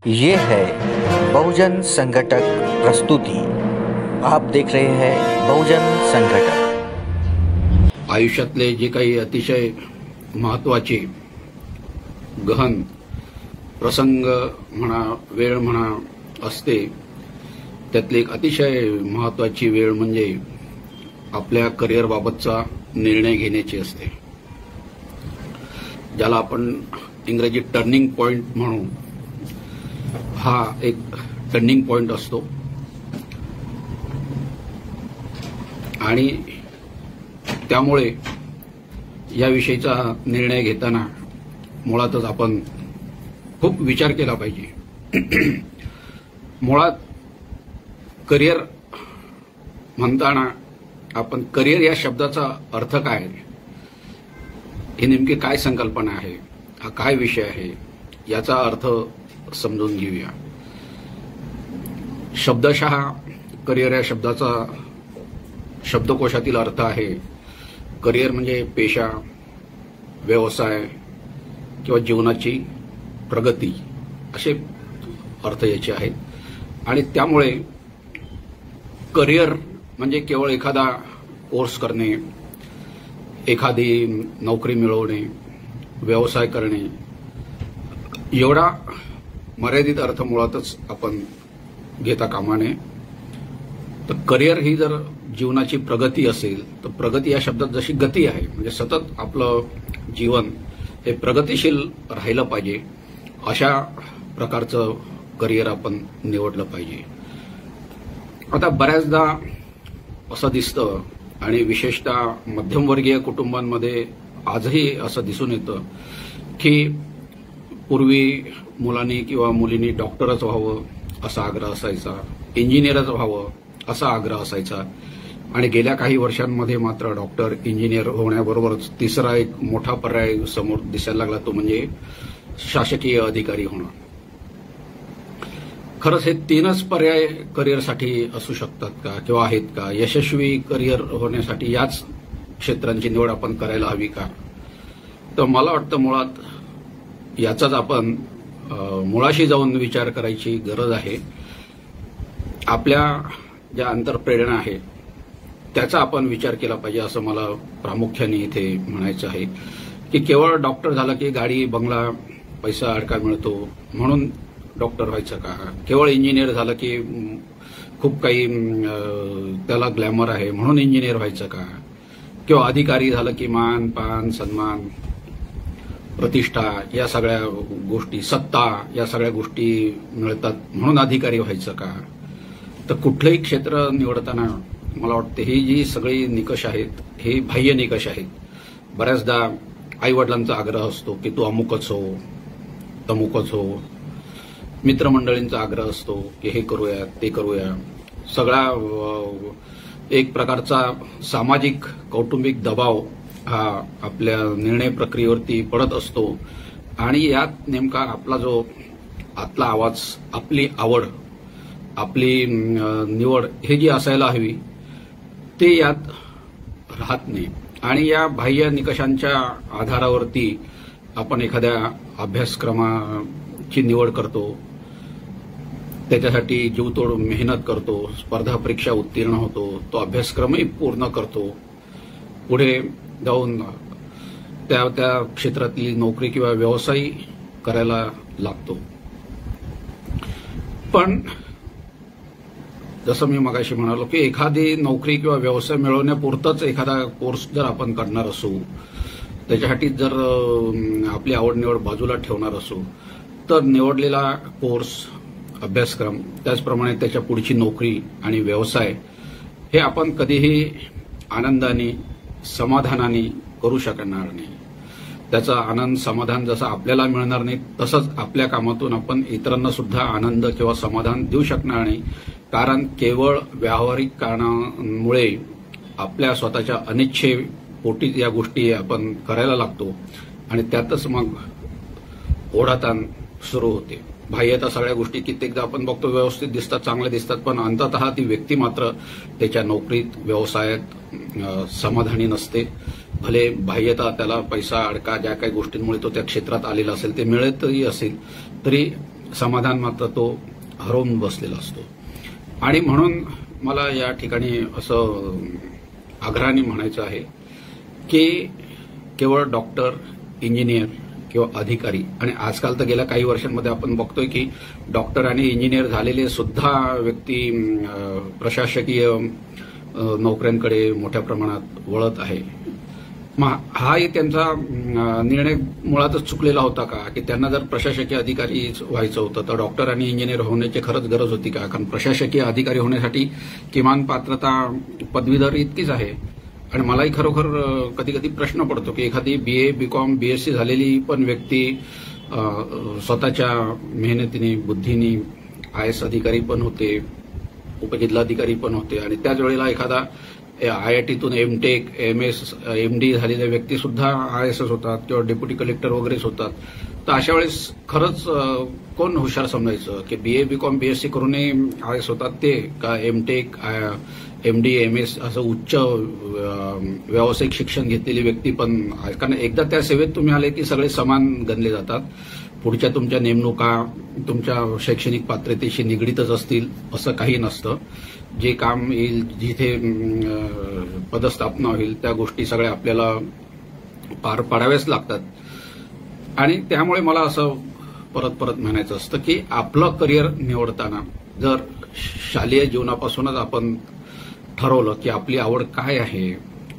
ये है बहुजन संघटक प्रस्तुति। आप देख रहे हैं बहुजन संघटक। आयुष्यातले जे काही अतिशय महत्त्वाचे गहन प्रसंग म्हणा, वेळ म्हणा असते, त्यातली एक अतिशय महत्त्वाची वेळ म्हणजे आपल्या करिअर बाबतचा निर्णय घेण्याची असते, ज्याला आपण इंग्रजीत टर्निंग पॉइंट म्हणू। हा एक टर्निंग पॉइंट असतो आणि त्यामुळे याविषयीचा निर्णय घेताना मुळातच आपण खूप विचार केला पाहिजे। मुळात करिअर म्हणताना आपण करिअर या शब्दाचा अर्थ काय, ही नेमकी काय संकल्पना आहे, हा काय विषय आहे, याचा अर्थ समजून घेऊया। शब्दशः करिअर या शब्दाचा शब्दकोशातील अर्थ आहे करिअर म्हणजे पेशा, व्यवसाय किंवा जीवनाची प्रगती, असे अर्थ याचे आहेत। आणि त्यामुळे करिअर म्हणजे केवळ एखादा कोर्स करणे, एखादी नोकरी मिळवणे, व्यवसाय करणे एवढा मर्यादित अर्थ मुळातच आपण घेता कामा नये। तर करिअर ही जर जीवनाची प्रगती असेल तर प्रगती या शब्दात जशी गती आहे, म्हणजे सतत आपलं जीवन हे प्रगतिशील राहिलं पाहिजे, अशा प्रकारचं करिअर आपण निवडलं पाहिजे। आता बऱ्याचदा असं दिसतं आणि विशेषतः मध्यमवर्गीय कुटुंबांमध्ये आजही असं दिसून येतं की पूर्वी मुलांनी किंवा मुलींनी डॉक्टरच व्हावं असा आग्रह असायचा, इंजिनियरच व्हावं असा आग्रह असायचा, आणि गेल्या काही वर्षांमध्ये मात्र डॉक्टर, इंजिनियर होण्याबरोबरच तिसरा एक मोठा पर्याय समोर दिसायला लागला, तो म्हणजे शासकीय अधिकारी होणं। खरंच हे तीनच पर्याय करिअरसाठी असू शकतात का किंवा आहेत का? यशस्वी करिअर होण्यासाठी याच क्षेत्रांची निवड आपण करायला हवी का? तर मला वाटतं मुळात याचाच आपण मुळाशी जाऊन विचार करायची गरज आहे। आपल्या ज्या अंतर्प्रेरणा आहे त्याचा आपण विचार केला पाहिजे, असं मला प्रामुख्याने इथे म्हणायचं आहे। की केवळ डॉक्टर झाला की गाडी, बंगला, पैसा अडका मिळतो म्हणून डॉक्टर व्हायचं का? केवळ इंजिनियर झालं की खूप काही त्याला ग्लॅमर आहे म्हणून इंजिनियर व्हायचं का? किंवा अधिकारी झालं की मान, पान, सन्मान, प्रतिष्ठा या सगळ्या गोष्टी, सत्ता या सगळ्या गोष्टी मिळतात म्हणून अधिकारी व्हायचं का? तर कुठलंही क्षेत्र निवडताना मला वाटतं ही जी सगळी निकष आहेत हे बाह्य निकष आहेत। बऱ्याचदा आईवडिलांचा आग्रह असतो की तू अमुकच हो, तमुकच हो, मित्रमंडळींचा आग्रह असतो की हे करूया, ते करूया, सगळा एक प्रकारचा सामाजिक कौटुंबिक दबाव हा आपल्या निर्णय प्रक्रियेवरती पडत असतो। आणि यात नेमका आपला जो आतला आवाज, आपली आवड, आपली निवड हे जी असायला हवी ते यात राहत नाही। आणि या बाह्य निकषांच्या आधारावरती आपण एखाद्या अभ्यासक्रमाची निवड करतो, त्याच्यासाठी जीवतोड मेहनत करतो, स्पर्धा परीक्षा उत्तीर्ण होतो, तो अभ्यासक्रमही पूर्ण करतो, पुढे जाऊन त्या क्षेत्रातली नोकरी किंवा व्यवसाय करायला लागतो। पण जसं मी मगाशी म्हणालो की एखादी नोकरी किंवा व्यवसाय मिळवण्यापुरताच एखादा कोर्स जर आपण करणार असू, त्याच्यासाठी जर आपली आवड निवड बाजूला ठेवणार असू, तर निवडलेला कोर्स, अभ्यासक्रम, त्याचप्रमाणे त्याच्या पुढची नोकरी आणि व्यवसाय हे आपण कधीही आनंदाने, समाधानाने करू शकणार नाही। त्याचा आनंद, समाधान जसं आपल्याला मिळणार नाही तसंच आपल्या कामातून आपण इतरांना सुद्धा आनंद किंवा समाधान देऊ शकणार नाही। कारण केवळ व्यावहारिक कारणामुळे आपल्या स्वतःच्या अनिच्छेपोटी या गोष्टी आपण करायला लागतो आणि त्यातच मग ओढाताण सुरू होते। बाह्यतः सगळ्या गोष्टी कित्येकदा आपण बघतो व्यवस्थित दिसतात, चांगल्या दिसतात, पण अंततः ती व्यक्ती मात्र त्याच्या नोकरीत, व्यवसायात समाधानी नसते। भले बाह्यतः त्याला पैसा, अडका, ज्या काही गोष्टींमुळे तो त्या क्षेत्रात आलेला असेल ते मिळतही असेल तरी समाधान मात्र तो हरवून बसलेला असतो. आणि म्हणून मला या ठिकाणी असं आग्रहाने म्हणायचं आहे की केवळ डॉक्टर, इंजिनियर किंवा अधिकारी, आणि आजकाल तर गेल्या काही वर्षांमध्ये आपण बघतोय की डॉक्टर आणि इंजिनियर झालेले सुद्धा व्यक्ती प्रशासकीय नोकऱ्यांकडे मोठ्या प्रमाणात वळत आहे. हाही त्यांचा निर्णय मुळातच चुकलेला होता का, की त्यांना जर प्रशासकीय अधिकारी व्हायचं होतं तर डॉक्टर आणि इंजिनियर होण्याची खरंच गरज होती का? कारण प्रशासकीय अधिकारी होण्यासाठी किमान पात्रता पदवीधर इतकीच आहे. आणि मलाही खरोखर कधी कधी प्रश्न पडतो की एखादी BA, BCom, BSc झालेली पण व्यक्ती स्वतःच्या मेहनतीने, बुद्धीने IAS अधिकारी पण होते, उपजिल्हाधिकारी पण होते, आणि त्याच वेळेला एखादा IITतून MTech, MS, MD झालेल्या व्यक्ती सुद्धा IASच होतात किंवा डेप्युटी कलेक्टर वगैरेच होतात. तर अशा वेळेस खरंच कोण हुशार समजायचं की BA, BCom, BSc करूनही IAS होतात ते, का MTech, MD, MS असं उच्च व्यावसायिक शिक्षण घेतलेली व्यक्ती पण? कारण एकदा त्या सेवेत तुम्ही आले की सगळे समान गणले जातात. पुढच्या तुमच्या नेमणुका तुमच्या शैक्षणिक पात्रतेशी निगडीतच असतील असं काही नसतं. जे काम येईल, जिथे पदस्थापना होईल, त्या गोष्टी सगळ्या आपल्याला पार पाडाव्याच लागतात. आणि त्यामुळे मला असं परत परत म्हणायचं असतं की आपलं करिअर निवडताना जर शालेय जीवनापासूनच आपण ठरवलं की आपली आवड काय आहे,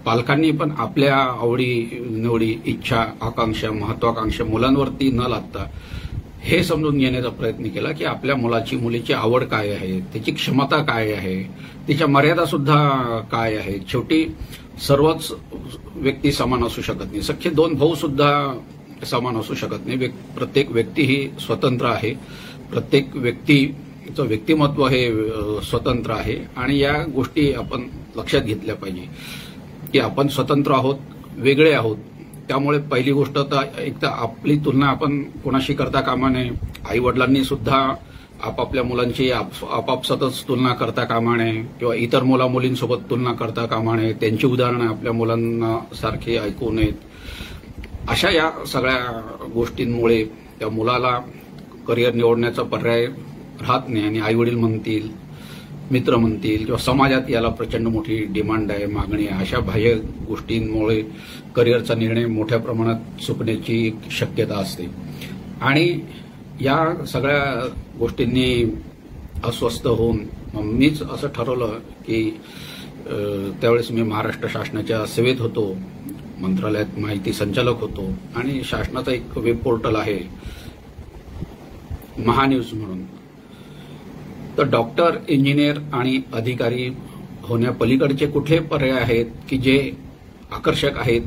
पालकांनी पण आपल्या आवडी निवडी, इच्छा, आकांक्षा, महत्वाकांक्षा मुलांवरती न लादता हे समजून घेण्याचा प्रयत्न केला की आपल्या मुलाची, मुलीची आवड काय आहे, त्याची क्षमता काय आहे, तिच्या मर्यादा सुद्धा काय आहे. शेवटी सर्वच व्यक्ती समान असू शकत नाही. सख्खे 2 भाऊ सुद्धा समान असू शकत नाही. प्रत्येक व्यक्ती ही स्वतंत्र आहे. प्रत्येक व्यक्तीचं व्यक्तिमत्व हे स्वतंत्र आहे. आणि या गोष्टी आपण लक्षात घेतल्या पाहिजे की आपण स्वतंत्र आहोत, वेगळे आहोत. त्यामुळे पहिली गोष्ट तर एक तर आपली तुलना आपण कोणाशी करता कामा नये. आई वडिलांनी सुद्धा आपापल्या मुलांची आपापसातच तुलना करता कामा नये किंवा इतर मुला मुलींसोबत तुलना करता कामा नये. त्यांची उदाहरणं आपल्या मुलांना सारखी ऐकू नयेत. अशा या सगळ्या गोष्टींमुळे त्या मुलाला करिअर निवडण्याचा पर्याय राहत नाही. आणि आईवडील म्हणतील, मित्र म्हणतील किंवा समाजात याला प्रचंड मोठी डिमांड आहे, मागणी आहे. अशा बाह्य गोष्टींमुळे करिअरचा निर्णय मोठ्या प्रमाणात चुकण्याची शक्यता असते. आणि या सगळ्या गोष्टींनी अस्वस्थ होऊन मीच असं ठरवलं की त्यावेळेस मी महाराष्ट्र शासनाच्या सेवेत होतो, मंत्रालयात माहिती संचालक होतो, आणि शासनाचा एक वेब पोर्टल आहे महान्यूज म्हणून. तर डॉक्टर, इंजिनियर आणि अधिकारी होण्यापलीकडचे कुठले पर्याय आहेत की जे आकर्षक आहेत,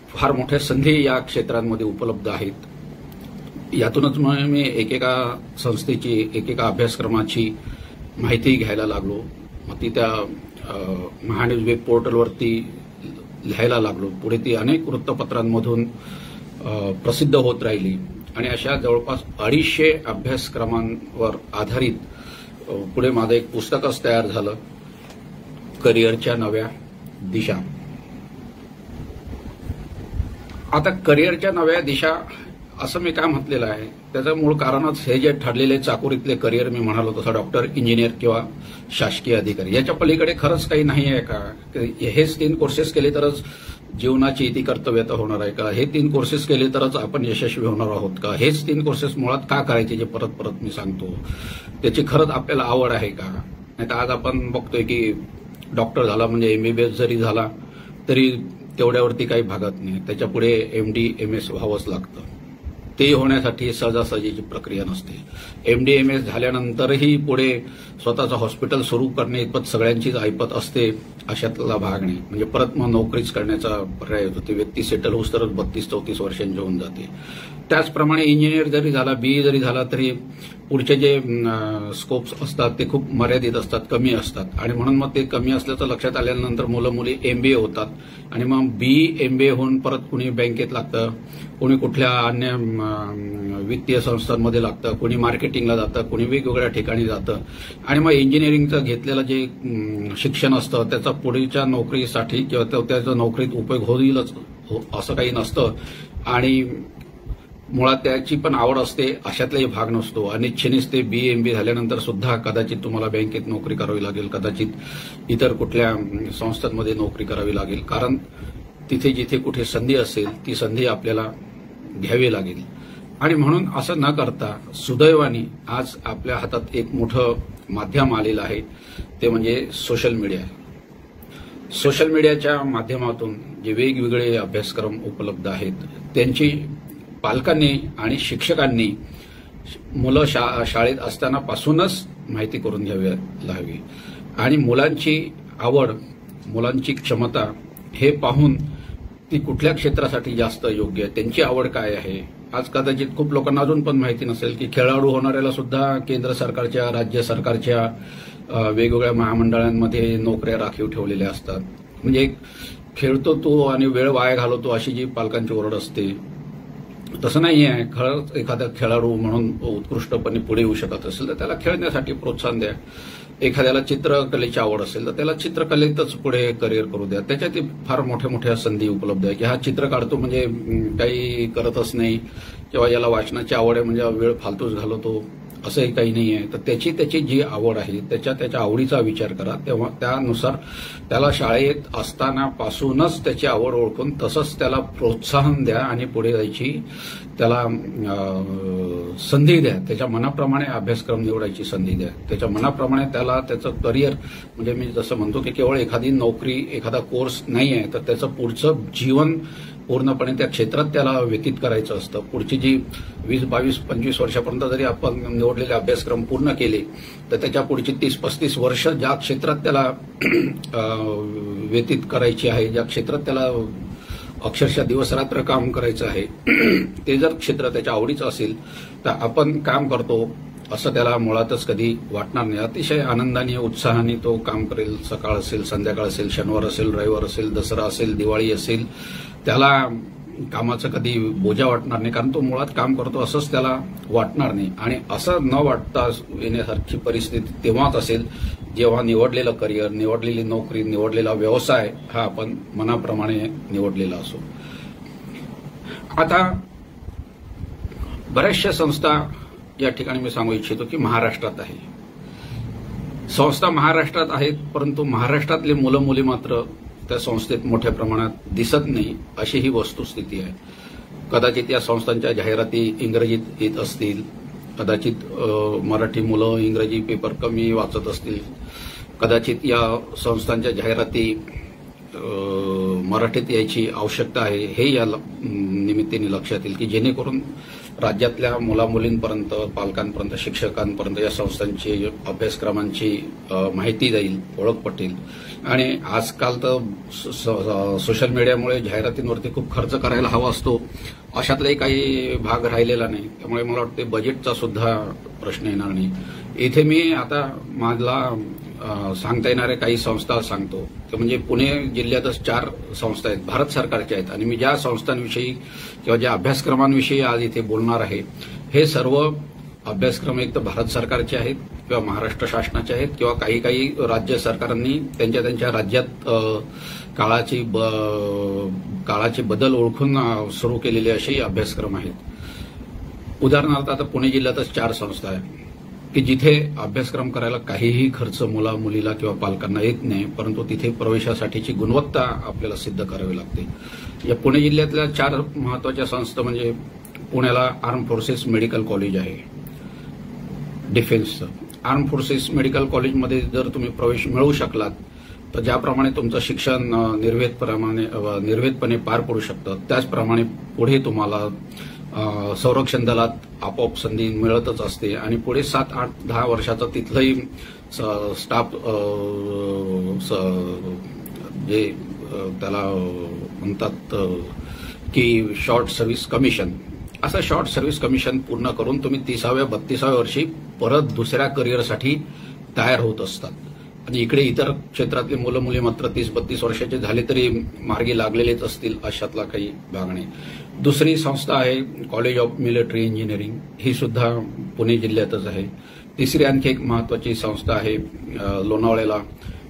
फार मोठ्या संधी या क्षेत्रांमध्ये उपलब्ध आहेत. यातूनच मी एकेका संस्थेची, एकेका अभ्यासक्रमाची माहिती घ्यायला लागलो. मग ती त्या महान्यूज वेब पोर्टलवरती लिहायला लागलो. पुढे ती अनेक वृत्तपत्रांमधून प्रसिद्ध होत राहिली. आणि अशा जवळपास 250 अभ्यासक्रमांवर आधारित पुढे माझं एक पुस्तकच तयार झालं, करिअरच्या नव्या दिशा. आता करिअरच्या नव्या दिशा असं मी काय म्हटलेलं आहे, त्याचं मूळ कारणच हे जे ठरलेले चाकोरीतले करिअर मी म्हणालो तसं डॉक्टर, इंजिनियर किंवा शासकीय अधिकारी. याच्या पलीकडे खरंच काही नाही आहे का? हेच 3 कोर्सेस केले तरच जीवनाची इति कर्तव्यता होणार आहे का? हे 3 कोर्सेस केले तरच आपण यशस्वी होणार आहोत का? हेच 3 कोर्सेस मुळात का करायचे जे परत परत मी सांगतो? त्याची खरंच आपल्याला आवड आहे का? नाही तर आज आपण बघतोय की डॉक्टर झाला म्हणजे MBBS जरी झाला तरी तेवढ्यावरती काही भागत नाही. त्याच्यापुढे MD, MS व्हावंच लागतं. ते होण्यासाठी सहजासहजीची प्रक्रिया नसते. MD, MS झाल्यानंतरही पुढे स्वतःचं हॉस्पिटल सुरू करणे इतपत सगळ्यांचीच ऐपत असते अशातला भाग नाही. म्हणजे परत मग नोकरीच करण्याचा पर्याय होतो. ती व्यक्ती सेटल होऊस तरच 32-34 वर्षांची होऊन जाते. त्याचप्रमाणे इंजिनियर जरी झाला, BE जरी झाला तरी पुढचे जे स्कोप्स असतात ते खूप मर्यादित असतात, कमी असतात. आणि म्हणून मग ते कमी असल्याचं लक्षात आल्यानंतर मुलं मुली MBA होतात. आणि मग BE, MBA होऊन परत कुणी बँकेत लागतं, कुणी कुठल्या अन्य वित्तीय संस्थांमध्ये लागतं, कुणी मार्केटिंगला जातं, कुणी वेगवेगळ्या ठिकाणी जातं. आणि मग इंजिनिअरिंगचं घेतलेलं जे शिक्षण असतं त्याचा पुढच्या नोकरीसाठी किंवा त्याचा नोकरीत उपयोग होईलच असं काही नसतं. आणि मुळात त्याची पण आवड असते अशातलाही भाग नसतो. अनिच्छेनेच ते BA MBA झाल्यानंतर सुद्धा कदाचित तुम्हाला बँकेत नोकरी करावी लागेल, कदाचित इतर कुठल्या संस्थांमध्ये नोकरी करावी लागेल, कारण तिथे जिथे कुठे संधी असेल ती संधी आपल्याला घ्यावी लागेल. आणि म्हणून असं न करता सुदैवाने आज आपल्या हातात एक मोठं माध्यम आलेलं आहे, ते म्हणजे सोशल मीडिया. सोशल मीडियाच्या माध्यमातून जे वेगवेगळे अभ्यासक्रम उपलब्ध आहेत त्यांची पालकांनी आणि शिक्षकांनी मुलं शाळेत असतानापासूनच माहिती करून घ्यावी हवी. आणि मुलांची आवड, मुलांची क्षमता हे पाहून ती कुठल्या क्षेत्रासाठी जास्त योग्य आहे, त्यांची आवड काय आहे. आज कदाचित खूप लोकांना अजून पण माहिती नसेल की खेळाडू होणाऱ्याला सुद्धा केंद्र सरकारच्या, राज्य सरकारच्या वेगवेगळ्या महामंडळांमध्ये नोकऱ्या राखीव ठेवलेल्या असतात. म्हणजे खेळतो तो आणि वेळ वाया घालवतो अशी जी पालकांची ओरड असते, तसं नाही आहे. खरंच एखादा खेळाडू म्हणून उत्कृष्टपणे पुढे येऊ शकत असेल तर त्याला खेळण्यासाठी प्रोत्साहन द्या. एखाद्याला चित्रकलेची आवड असेल तर त्याला चित्रकलेतच पुढे करिअर करू द्या. त्याच्यात फार मोठ्या मोठ्या संधी उपलब्ध आहे की हा चित्र काढतो म्हणजे काही करतच नाही, किंवा याला वाचनाची आवड आहे म्हणजे वेळ फालतूच घालवतो, असंही काही नाही आहे. तर त्याची जी आवड आहे त्याच्या आवडीचा विचार करा, तेव्हा त्यानुसार त्याला शाळेत असतानापासूनच त्याची आवड ओळखून तसंच त्याला प्रोत्साहन द्या आणि पुढे जायची त्याला संधी द्या. त्याच्या मनाप्रमाणे अभ्यासक्रम निवडायची संधी द्या. त्याच्या मनाप्रमाणे त्याला त्याचं करिअर, म्हणजे मी जसं म्हणतो की केवळ एखादी नोकरी, एखादा कोर्स नाही आहे, तर त्याचं पुढचं जीवन पूर्णपणे त्या क्षेत्रात त्याला व्यतीत करायचं असतं. पुढची जी 20, 22, 25 वर्षापर्यंत जरी आपण निवडलेले अभ्यासक्रम पूर्ण केले तर त्याच्या पुढची 30-35 वर्ष ज्या क्षेत्रात त्याला व्यतीत करायची आहे, ज्या क्षेत्रात त्याला अक्षरशः दिवसरात्र काम करायचं आहे, ते जर क्षेत्र त्याच्या आवडीचं असेल तर आपण काम करतो असं त्याला मुळातच कधी वाटणार नाही. अतिशय आनंदाने, उत्साहाने तो काम करेल. सकाळ असेल, संध्याकाळ असेल, शनिवार असेल, रविवार असेल, दसरा असेल, दिवाळी असेल, त्याला कामाचं कधी बोजा वाटणार नाही, कारण तो मुळात काम करतो असंच त्याला वाटणार नाही. आणि असं न वाटता येण्यासारखी परिस्थिती तेव्हाच असेल जेव्हा निवडलेलं करिअर, निवडलेली नोकरी, निवडलेला व्यवसाय हा आपण मनाप्रमाणे निवडलेला असो. आता बऱ्याचशा संस्था या ठिकाणी मी सांगू इच्छितो की महाराष्ट्रात आहे. संस्था महाराष्ट्रात आहेत, परंतु महाराष्ट्रातले मुलं मुली मात्र त्या संस्थेत मोठ्या प्रमाणात दिसत नाही, अशी ही वस्तुस्थिती आहे. कदाचित या संस्थांच्या जाहिराती इंग्रजीत येत असतील, कदाचित मराठी मुलं इंग्रजी पेपर कमी वाचत असतील, कदाचित या संस्थांच्या जाहिराती मराठीत यायची आवश्यकता आहे, हे या निमित्ताने लक्षात येईल की जेणेकरून राज्यातल्या मुलामुलींपर्यंत, पालकांपर्यंत, शिक्षकांपर्यंत या संस्थांची, अभ्यासक्रमांची माहिती जाईल, ओळख पटेल. आणि आजकाल तर सोशल मीडियामुळे जाहिरातींवरती खूप खर्च करायला हवा असतो, अशातलाही काही भाग राहिलेला नाही. त्यामुळे मला वाटतं बजेटचा सुद्धा प्रश्न येणार नाही. इथे मी आता मला सांगता येणाऱ्या काही संस्था सांगतो. ते म्हणजे पुणे जिल्ह्यातच 4 संस्था आहेत, भारत सरकारच्या आहेत. आणि मी ज्या संस्थांविषयी किंवा ज्या अभ्यासक्रमांविषयी आज इथे बोलणार आहे, हे सर्व अभ्यासक्रम एक तर भारत सरकारचे आहेत किंवा महाराष्ट्र शासनाचे आहेत, किंवा काही काही राज्य सरकारांनी त्यांच्या राज्यात काळाचे बदल ओळखून सुरू केलेले असे अभ्यासक्रम आहेत. उदाहरणार्थ आता पुणे जिल्ह्यातच 4 संस्था आहेत की जिथे अभ्यासक्रम करायला काहीही खर्च मुला मुलीला किंवा पालकांना येत नाही, परंतु तिथे प्रवेशासाठीची गुणवत्ता आपल्याला सिद्ध करावी लागते. या पुणे जिल्ह्यातल्या 4 महत्वाच्या संस्था म्हणजे पुण्याला आर्म फोर्सेस मेडिकल कॉलेज आहे, डिफेन्सचं. आर्म फोर्सेस मेडिकल कॉलेजमध्ये जर तुम्ही प्रवेश मिळवू शकलात तर ज्याप्रमाणे तुमचं शिक्षण निर्वेदपणे पार पडू शकतं, त्याचप्रमाणे पुढे तुम्हाला संरक्षण दलात आपोआप संधी मिळतच असते. आणि पुढे 7, 8, 10 वर्षाचं तिथलंही स्टाफ जे त्याला म्हणतात की शॉर्ट सर्व्हिस कमिशन, असं शॉर्ट सर्व्हिस कमिशन पूर्ण करून तुम्ही 30व्या 32व्या वर्षी परत दुसऱ्या करिअरसाठी तयार होत असतात. आणि इकडे इतर क्षेत्रातले मुलं मुली मात्र 30-32 वर्षाचे झाले तरी मार्गी लागलेलेच असतील, अशातला काही भाग नाही. दुसरी संस्था आहे कॉलेज ऑफ मिलिटरी इंजिनिअरिंग, ही सुद्धा पुणे जिल्ह्यातच आहे. तिसरी आणखी एक महत्वाची संस्था आहे लोणावळ्याला,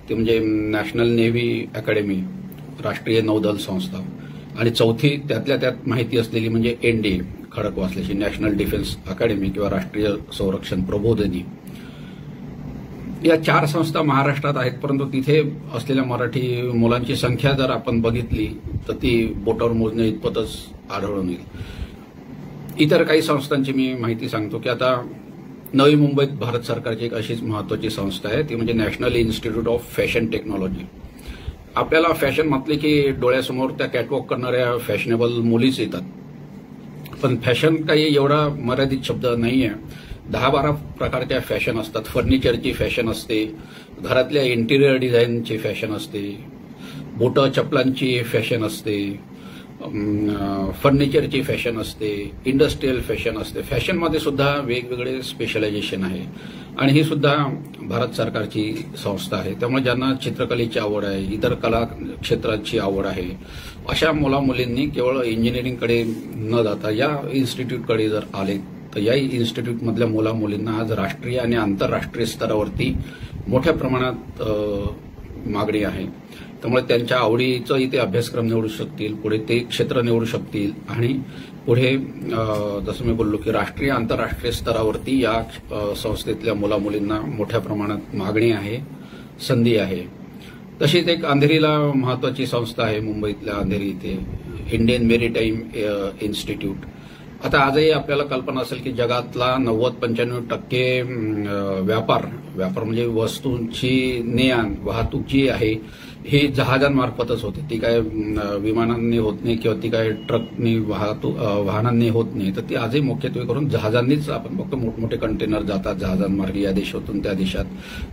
ती म्हणजे नॅशनल नेव्ही अकॅडमी, राष्ट्रीय नौदल संस्था. आणि चौथी त्यातल्या त्यात माहिती असलेली म्हणजे NDA, खडकवासल्याची नॅशनल डिफेन्स अकॅडमी किंवा राष्ट्रीय संरक्षण प्रबोधिनी, या 4 संस्था महाराष्ट्रात आहेत, परंतु तिथे असलेल्या मराठी मुलांची संख्या जर आपण बघितली तर ती बोटावर मोजणे इतपतच आढळून येईल. इतर काही संस्थांची मी माहिती सांगतो की आता नवी मुंबईत भारत सरकारची एक अशीच महत्वाची संस्था आहे, ती म्हणजे national institute of fashion technology. आपल्याला फॅशन म्हटले की डोळ्यासमोर त्या कॅटवॉक करणाऱ्या फॅशनेबल मुलीच येतात, पण फॅशन काही एवढा मर्यादित शब्द नाहीये. 10-12 प्रकारच्या फॅशन असतात. फर्निचरची फॅशन असते, घरातल्या इंटिरियर डिझाईनची फॅशन असते, बोटं चपलांची फॅशन असते, फर्निचरची फॅशन असते, इंडस्ट्रियल फॅशन असते. फॅशनमध्ये सुद्धा वेगवेगळे स्पेशलायझेशन आहे आणि ही सुद्धा भारत सरकारची संस्था आहे. त्यामुळे ज्यांना चित्रकलेची आवड आहे, इतर कला क्षेत्राची आवड आहे, अशा मुलामुलींनी केवळ इंजिनिअरिंगकडे न जाता या इन्स्टिट्यूटकडे जर आले तर या इन्स्टिट्यूटमधल्या मुलामुलींना आज राष्ट्रीय आणि आंतरराष्ट्रीय स्तरावरती मोठ्या प्रमाणात मागणी आहे. त्यामुळे त्यांच्या आवडीचं इथे अभ्यासक्रम निवडू शकतील, पुढे ते क्षेत्र निवडू शकतील आणि पुढे जसं मी बोललो की राष्ट्रीय आंतरराष्ट्रीय स्तरावरती या संस्थेतल्या मुलामुलींना मोठ्या प्रमाणात मागणी आहे, संधी आहे. तशीच एक अंधेरीला महत्वाची संस्था आहे मुंबईतल्या अंधेरी इथे, इंडियन मेरीटाईम इन्स्टिट्यूट. आता आजही आपल्याला कल्पना असेल की जगातला 90-95% व्यापार म्हणजे वस्तूंची ने-आण वाहतूक जी आहे ही जहाजांमार्फतच होते. ती काय विमानांनी होत नाही किंवा ती काय ट्रकनी वाहनांनी होत नाही, तर ती आजही मुख्यत्वे करून जहाजांनीच आपण बघतो. मोठमोठे कंटेनर जातात जहाजांमार्गे या देशातून त्या देशात,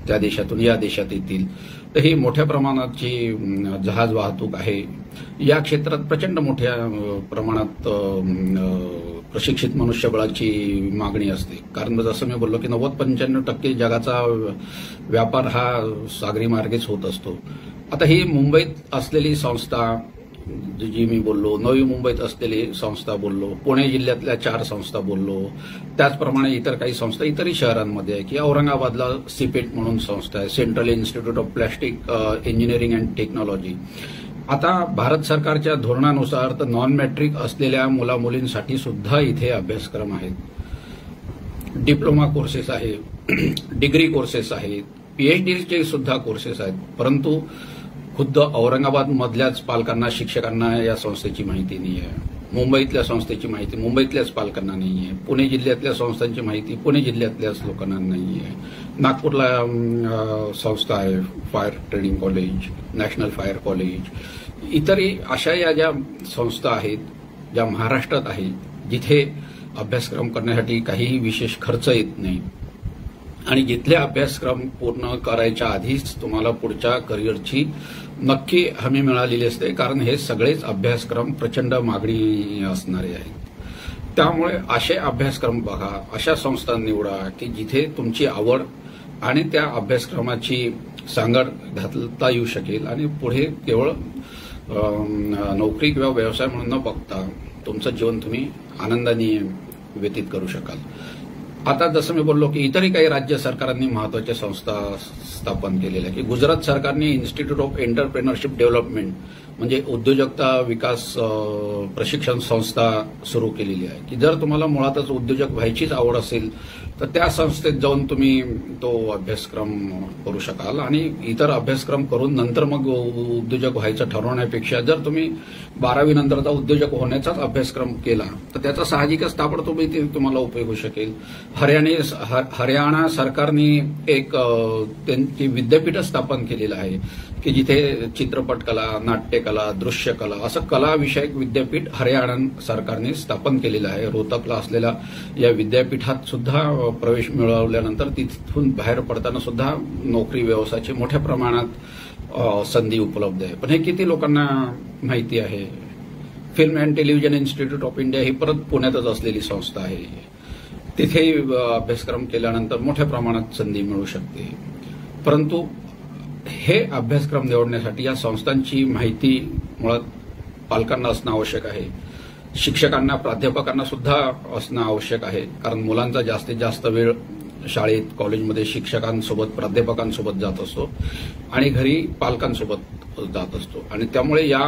त्या देशातून या देशात येतील. तर ही मोठ्या प्रमाणाची जहाज वाहतूक आहे. या क्षेत्रात प्रचंड मोठ्या प्रमाणात प्रशिक्षित मनुष्यबळाची मागणी असते, कारण जसं मी बोललो की 90-95% जगाचा व्यापार हा सागरी मार्गेच होत असतो. आता ही मुंबईत असलेली संस्था जी मी बोललो, नवी मुंबईत असलेली संस्था बोललो, पुणे जिल्ह्यातल्या 4 संस्था बोललो, त्याचप्रमाणे इतर काही संस्था इतरही शहरांमध्ये आहे की औरंगाबादला सीपेट म्हणून संस्था आहे, central institute of plastic engineering and technology. आता भारत सरकारच्या धोरणानुसार तर नॉन मॅट्रिक असलेल्या मुलामुलींसाठी सुद्धा इथे अभ्यासक्रम आहेत, डिप्लोमा कोर्सेस आहेत, डिग्री कोर्सेस आहेत, पीएचडीचे सुद्धा कोर्सेस आहेत. परंतु खुद्द औरंगाबादमधल्याच पालकांना, शिक्षकांना या संस्थेची माहिती नाही आहे. मुंबईतल्या संस्थेची माहिती मुंबईतल्याच पालकांना नाही आहे. पुणे जिल्ह्यातल्या संस्थांची माहिती पुणे जिल्ह्यातल्याच लोकांना नाही आहे. नागपूरला संस्था आहे fire training college, national fire college. इतरही अशा या ज्या संस्था आहेत ज्या महाराष्ट्रात आहेत, जिथे अभ्यासक्रम करण्यासाठी काहीही विशेष खर्च येत नाही आणि जिथले अभ्यासक्रम पूर्ण करायच्या आधीच तुम्हाला पुढच्या करिअरची नक्की हमी मिळालेली असते, कारण हे सगळेच अभ्यासक्रम प्रचंड मागणी असणारे आहेत. त्यामुळे असे अभ्यासक्रम बघा, अशा संस्था निवडा की जिथे तुमची आवड आणि त्या अभ्यासक्रमाची सांगड घालता येऊ शकेल आणि पुढे केवळ नोकरी किंवा व्यवसाय म्हणून न बघता तुमचं जीवन तुम्ही आनंदाने व्यतीत करू शकाल. आता जसं मी बोललो की इतरही काही राज्य सरकारांनी महत्वाच्या संस्था स्थापन केलेल्या आहे की गुजरात सरकारने इन्स्टिट्यूट ऑफ एंटरप्रेनरशिप डेव्हलपमेंट म्हणजे उद्योजकता विकास प्रशिक्षण संस्था सुरू केलेली आहे की जर तुम्हाला मुळातच उद्योजक व्हायचीच आवड असेल तर त्या संस्थेत जाऊन तुम्ही तो अभ्यासक्रम करू शकाल आणि इतर अभ्यासक्रम करून नंतर मग उद्योजक व्हायचं ठरवण्यापेक्षा जर तुम्ही 12वी नंतरचा उद्योजक होण्याचाच अभ्यासक्रम केला तर त्याचा साहजिकच ताबडतोब तुम्हाला उपयोग होऊ शकेल. हरियाणा सरकारने एक त्यांची विद्यापीठ स्थापन केलेलं आहे की जिथे चित्रपटकला, नाट्यकला, दृश्यकला असं कलाविषयक विद्यापीठ हरियाणा सरकारने स्थापन केलेलं आहे. रोहतकला असलेल्या या विद्यापीठात सुद्धा प्रवेश मिळवल्यानंतर तिथून बाहेर पडताना सुद्धा नोकरी व्यवसायाची मोठ्या प्रमाणात संधी उपलब्ध आहे. पण हे किती लोकांना माहिती आहे? Film and television institute of India ही परत पुण्यातच असलेली संस्था आहे. तिथेही अभ्यासक्रम केल्यानंतर मोठ्या प्रमाणात संधी मिळू शकते. परंतु हे अभ्यासक्रम निवडण्यासाठी या संस्थांची माहिती मुळात पालकांना असणं आवश्यक आहे, शिक्षकांना, प्राध्यापकांना सुद्धा असणं आवश्यक आहे, कारण मुलांचा जास्तीत जास्त वेळ शाळेत कॉलेजमध्ये शिक्षकांसोबत प्राध्यापकांसोबत जात असतो आणि घरी पालकांसोबत जात असतो आणि त्यामुळे या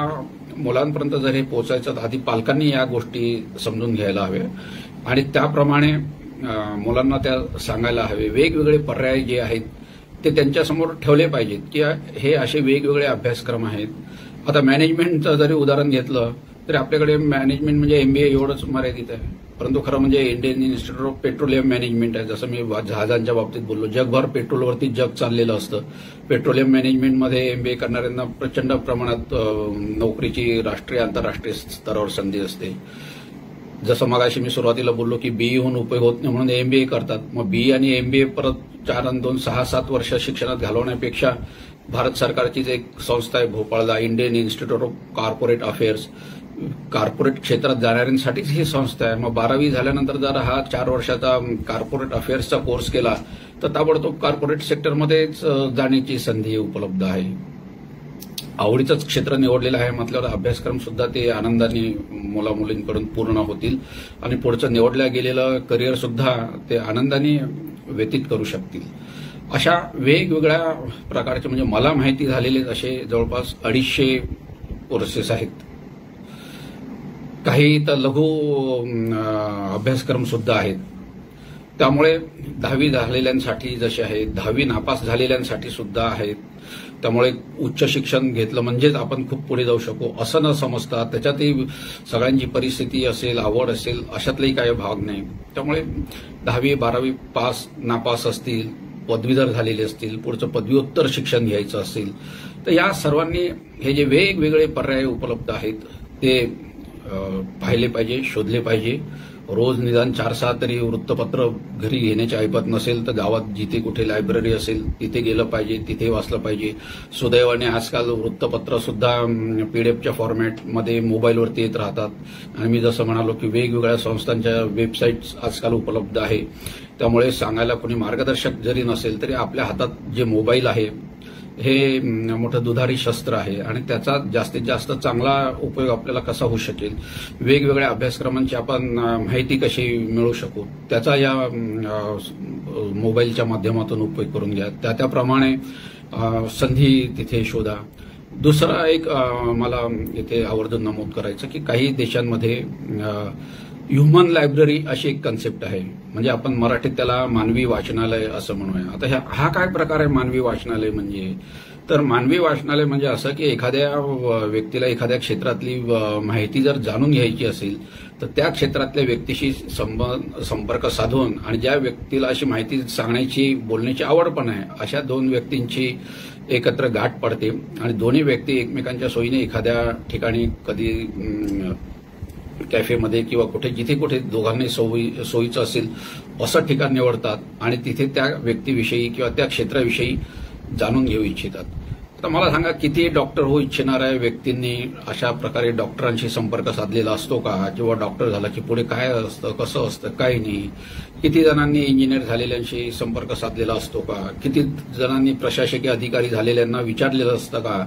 मुलांपर्यंत जर हे पोहोचायचं तर आधी पालकांनी या गोष्टी समजून घ्यायला हव्या आणि त्याप्रमाणे मुलांना त्या सांगायला हवे. वेगवेगळे पर्याय जे आहेत ते त्यांच्यासमोर ठेवले पाहिजेत की हे असे वेगवेगळे अभ्यासक्रम आहेत. आता मॅनेजमेंटचं जरी उदाहरण घेतलं तरी आपल्याकडे मॅनेजमेंट म्हणजे एमबीए एवढंच मर्यादित आहे, परंतु खरं म्हणजे Indian institute of petroleum management आहे. जसं मी जहाजांच्या बाबतीत बोललो, जगभर पेट्रोलवरती जग चाललेलं असतं. पेट्रोलियम मॅनेजमेंटमध्ये एमबीए करणाऱ्यांना प्रचंड प्रमाणात नोकरीची राष्ट्रीय आंतरराष्ट्रीय स्तरावर संधी असते. जसं मगाशी मी सुरुवातीला बोललो की बीई होऊन उपयोग होत नाही म्हणून एमबीए करतात. मग बीई आणि एमबीए परत 4 आणि 2 6-7 वर्ष शिक्षणात घालवण्यापेक्षा भारत सरकारचीच एक संस्था आहे भोपाळला, Indian institute of corporate affairs, corporate क्षेत्रात जाणाऱ्यांसाठीच ही संस्था आहे. मग 12वी झाल्यानंतर जर हा 4 वर्षाचा कॉर्पोरेट अफेअर्सचा कोर्स केला तर ताबडतोब कॉर्पोरेट सेक्टरमध्येच जाण्याची संधी उपलब्ध आहे. आवडीचंच क्षेत्र निवडलेलं आहे म्हटल्यावर अभ्यासक्रम सुद्धा ते आनंदाने मुलामुलींकडून पूर्ण होतील आणि पुढचं निवडल्या गेलेलं करिअर सुद्धा ते आनंदाने व्यतीत करू शकतील. अशा वेगवेगळ्या प्रकारचे म्हणजे मला माहिती झालेले असे जवळपास 250 कोर्सेस आहेत. काही तर लघु अभ्यासक्रम सुद्धा आहेत. त्यामुळे 10वी झालेल्यांसाठी जसे आहेत, 10वी नापास झालेल्यांसाठी सुद्धा आहेत. त्यामुळे उच्च शिक्षण घेतलं म्हणजेच आपण खूप पुढे जाऊ शकू असं न समजता त्याच्यातही सगळ्यांची परिस्थिती असेल, आवड असेल अशातलाही काही भाग नाही. त्यामुळे 10वी 12वी पास नापास असतील, पदवीधर झालेले असतील, पुढचं पदव्युत्तर शिक्षण घ्यायचं असेल तर या सर्वांनी हे जे वेगवेगळे पर्याय उपलब्ध आहेत ते पाहिले पाहिजे, शोधले पाहिजे. रोज निदान 4-6 तरी वृत्तपत्र घरी घेण्याची ऐपत नसेल तर गावात जिथे कुठे लायब्ररी असेल तिथे गेलं पाहिजे, तिथे वाचलं पाहिजे. सुदैवाने आजकाल वृत्तपत्र सुद्धा पीडीएफच्या फॉर्मॅटमध्ये मोबाईलवरती येत राहतात आणि मी जसं म्हणालो की वेगवेगळ्या संस्थांच्या वेबसाईट्स आजकाल उपलब्ध आहे. त्यामुळे सांगायला कोणी मार्गदर्शक जरी नसेल तरी आपल्या हातात जे मोबाईल आहे हे मोठं दुधारी शस्त्र आहे आणि त्याचा जास्तीत जास्त चांगला उपयोग आपल्याला कसा होऊ शकेल, वेगवेगळ्या अभ्यासक्रमांची आपण माहिती कशी मिळवू शकू त्याचा या मोबाईलच्या माध्यमातून उपयोग करून घ्या. त्याप्रमाणे संधी तिथे शोधा. दुसरा एक मला इथे आवर्जून नमूद करायचं की काही देशांमध्ये ह्युमन लायब्ररी अशी एक कन्सेप्ट आहे, म्हणजे आपण मराठीत त्याला मानवी वाचनालय असं म्हणूया. आता हा काय प्रकार आहे मानवी वाचनालय म्हणजे? तर मानवी वाचनालय म्हणजे असं की एखाद्या व्यक्तीला एखाद्या क्षेत्रातली माहिती जर जाणून घ्यायची असेल तर त्या क्षेत्रातल्या व्यक्तीशी संपर्क साधून आणि ज्या व्यक्तीला अशी माहिती सांगण्याची बोलण्याची आवड पण आहे अशा 2 व्यक्तींची एकत्र गाठ पडते आणि दोन्ही व्यक्ती एकमेकांच्या सोयीने एखाद्या ठिकाणी कधी कॅफेमध्ये किंवा कुठे जिथे कुठे दोघांनी सोयीचं असेल असं ठिकाण निवडतात आणि तिथे त्या व्यक्तीविषयी किंवा त्या क्षेत्राविषयी जाणून घेऊ इच्छितात. तर मला सांगा किती डॉक्टर होऊ इच्छिणाऱ्या व्यक्तींनी अशा प्रकारे डॉक्टरांशी संपर्क साधलेला असतो का? किंवा डॉक्टर झाला की पुढे काय असतं, कसं असतं, काही नाही. किती जणांनी इंजिनियर झालेल्यांशी संपर्क साधलेला असतो का? किती जणांनी प्रशासकीय अधिकारी झालेल्यांना विचारलेलं असतं का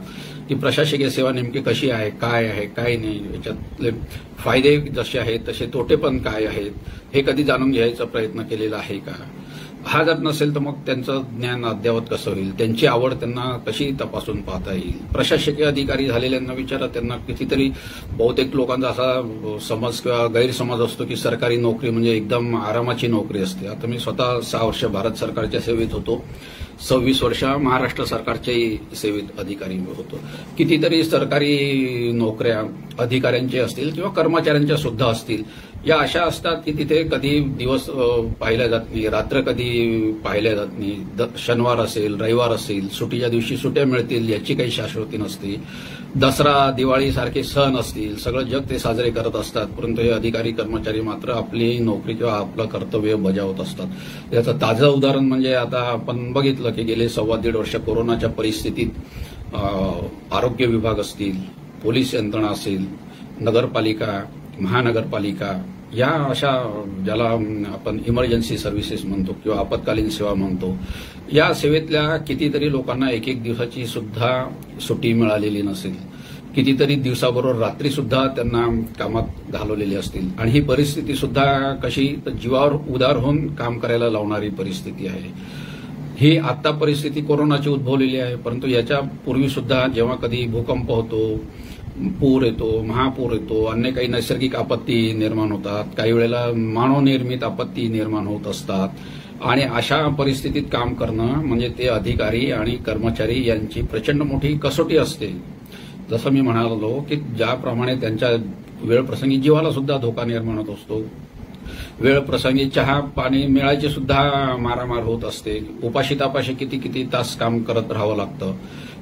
की प्रशासकीय सेवा नेमकी कशी आहे, काय आहे, काय नाही, याच्यातले फायदे जसे आहेत तसे तोटे पण काय आहेत हे कधी जाणून घ्यायचा प्रयत्न केलेला आहे का? हा जर नसेल तर मग त्यांचं ज्ञान अद्यावत कसं होईल, त्यांची आवड त्यांना कशी तपासून पाहता येईल. प्रशासकीय अधिकारी झालेल्यांना विचारा, त्यांना कितीतरी बहुतेक लोकांचा असा समज किंवा गैरसमज असतो की सरकारी नोकरी म्हणजे एकदम आरामाची नोकरी असते. आता मी स्वतः 6 वर्ष भारत सरकारच्या सेवेत होतो, 26 वर्ष महाराष्ट्र सरकारच्याही सेवेत अधिकारी होतो. कितीतरी सरकारी नोकऱ्या अधिकाऱ्यांच्या असतील किंवा कर्मचाऱ्यांच्या सुद्धा असतील या अशा असतात की तिथे कधी दिवस पाहिल्या जात नाही, रात्र कधी पाहिल्या जात नाही. शनिवार असेल, रविवार असेल, सुट्टीच्या दिवशी सुट्ट्या मिळतील याची काही शाश्वती नसते. दसरा, दिवाळी सारखे सण असतील, सगळं जग ते साजरे करत असतात, परंतु हे अधिकारी कर्मचारी मात्र आपली नोकरी किंवा आपलं कर्तव्य बजावत असतात. याचं ताजं उदाहरण म्हणजे आता आपण बघितलं की गेले 1.5-1.5 वर्ष कोरोनाच्या परिस्थितीत आरोग्य विभाग असतील, पोलीस यंत्रणा असेल, नगरपालिका, महानगरपालिका या अशा ज्याला आपण इमर्जन्सी सर्व्हिसेस म्हणतो किंवा आपत्कालीन सेवा म्हणतो या सेवेतल्या कितीतरी लोकांना 1-1 दिवसाची सुद्धा सुट्टी मिळालेली नसेल. कितीतरी दिवसाबरोबर रात्री सुद्धा त्यांना कामात घालवलेली असतील आणि ही परिस्थिती सुद्धा कशी तर जीवावर उदार होऊन काम करायला लावणारी परिस्थिती आहे. ही आता परिस्थिती कोरोनाची उद्भवलेली आहे, परंतु याच्या पूर्वी सुद्धा जेव्हा कधी भूकंप होतो, पूर येतो, महापूर येतो, अन्य काही नैसर्गिक आपत्ती निर्माण होतात, काही वेळेला मानवनिर्मित आपत्ती निर्माण होत असतात आणि अशा परिस्थितीत काम करणं म्हणजे ते अधिकारी आणि कर्मचारी यांची प्रचंड मोठी कसोटी असते. जसं मी म्हणालो की ज्याप्रमाणे त्यांच्या वेळप्रसंगी जीवाला सुद्धा धोका निर्माण होत असतो, वेळप्रसंगी चहा पाणी मिळायची सुद्धा मारामार होत असते, उपाशी किती तास काम करत राहावं लागतं.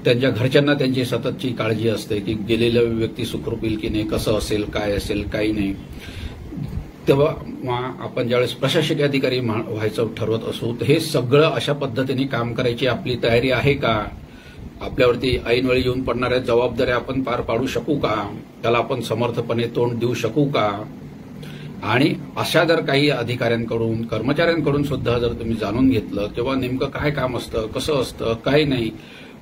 त्यांच्या घरच्यांना त्यांची सततची काळजी असते की गेलेल्या व्यक्ती सुखरूप येईल की नाही, कसं असेल, काय असेल, काही नाही. तेव्हा आपण ज्यावेळेस प्रशासकीय अधिकारी व्हायचं ठरवत असू तर हे सगळं अशा पद्धतीने काम करायची आपली तयारी आहे का, आपल्यावरती ऐनवेळी येऊन पडणाऱ्या जबाबदाऱ्या आपण पार पाडू शकू का, त्याला आपण समर्थपणे तोंड देऊ शकू का. आणि अशा जर काही अधिकाऱ्यांकडून कर्मचाऱ्यांकडून सुद्धा जर तुम्ही जाणून घेतलं तेव्हा नेमकं काय काम असतं, कसं असतं, काही नाही,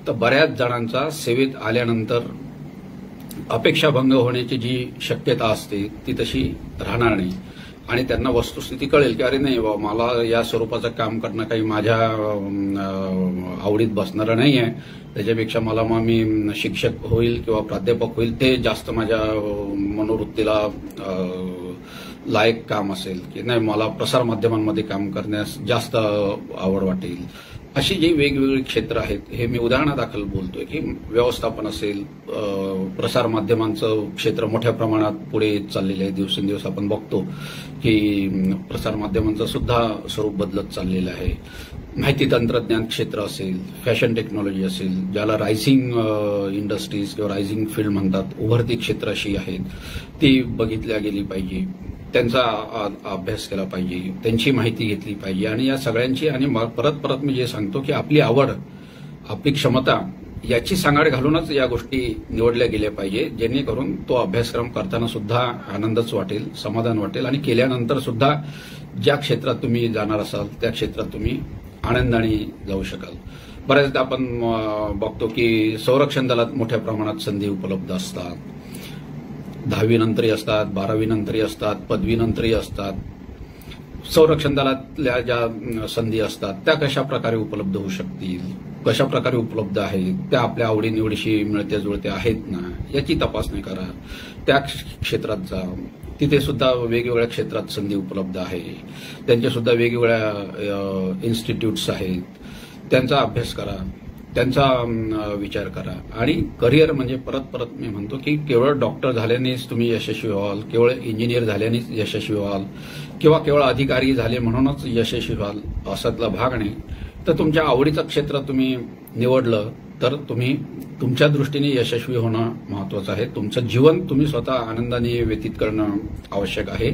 तर बऱ्याच जणांचा सेवेत आल्यानंतर अपेक्षाभंग होण्याची जी शक्यता असते ती तशी राहणार नाही आणि त्यांना वस्तुस्थिती कळेल की अरे नाही बाबा, मला या स्वरूपाचं काम करणं काही माझ्या आवडीत बसणारं नाही आहे, त्याच्यापेक्षा मला मग मी शिक्षक होईल किंवा प्राध्यापक होईल ते जास्त माझ्या मनोवृत्तीला लायक काम असेल, की नाही मला प्रसारमाध्यमांमध्ये काम करण्यास जास्त आवड वाटेल. अशी जी वेगवेगळी क्षेत्र आहेत हे मी उदाहरणादाखल बोलतोय की व्यवस्थापन असेल, प्रसारमाध्यमांचं क्षेत्र मोठ्या प्रमाणात पुढे चाललेलं आहे. दिवसेंदिवस आपण बघतो की प्रसारमाध्यमांचं सुद्धा स्वरूप बदलत चाललेलं आहे. माहिती तंत्रज्ञान क्षेत्र असेल, फॅशन टेक्नॉलॉजी असेल, ज्याला रायझिंग इंडस्ट्रीज किंवा रायझिंग फील्ड म्हणतात, उभरती क्षेत्र अशी आहेत, ती बघितल्या गेली पाहिजे, त्यांचा अभ्यास केला पाहिजे, त्यांची माहिती घेतली पाहिजे आणि या सगळ्यांची आणि परत मी जे सांगतो की आपली आवड, आपली क्षमता याची सांगाड घालूनच या गोष्टी निवडल्या गेल्या पाहिजे, जेणेकरून तो अभ्यासक्रम करताना सुद्धा आनंदच वाटेल, समाधान वाटेल आणि केल्यानंतर सुद्धा ज्या क्षेत्रात तुम्ही जाणार असाल त्या क्षेत्रात तुम्ही आनंदाने जाऊ शकाल. बऱ्याचदा आपण बघतो की संरक्षण दलात मोठ्या प्रमाणात संधी उपलब्ध असतात, 10वी नंतरही असतात, 12वी नंतरही असतात, पदवी नंतरही असतात. संरक्षण दलातल्या ज्या संधी असतात त्या कशा प्रकारे उपलब्ध होऊ शकतील, कशा प्रकारे उपलब्ध आहेत, त्या आपल्या आवडीनिवडीशी मिळत्या जुळत्या आहेत ना याची तपासणी करा. त्या क्षेत्रात जा, तिथे सुद्धा वेगवेगळ्या क्षेत्रात संधी उपलब्ध आहे, त्यांच्या सुद्धा वेगवेगळ्या इन्स्टिट्यूट्स आहेत, त्यांचा अभ्यास करा, त्यांचा विचार करा. आणि करिअर म्हणजे परत मी म्हणतो की केवळ डॉक्टर झाल्यानेच तुम्ही यशस्वी व्हाल, केवळ इंजिनियर झाल्यानेच यशस्वी व्हाल किंवा केवळ अधिकारी झाले म्हणूनच यशस्वी व्हाल असातला भाग नाही. तर तुमच्या आवडीचं क्षेत्र तुम्ही निवडलं तर तुम्ही तुमच्या दृष्टीने यशस्वी होणं महत्वाचं आहे. तुमचं जीवन तुम्ही स्वतः आनंदाने व्यतीत करणं आवश्यक आहे,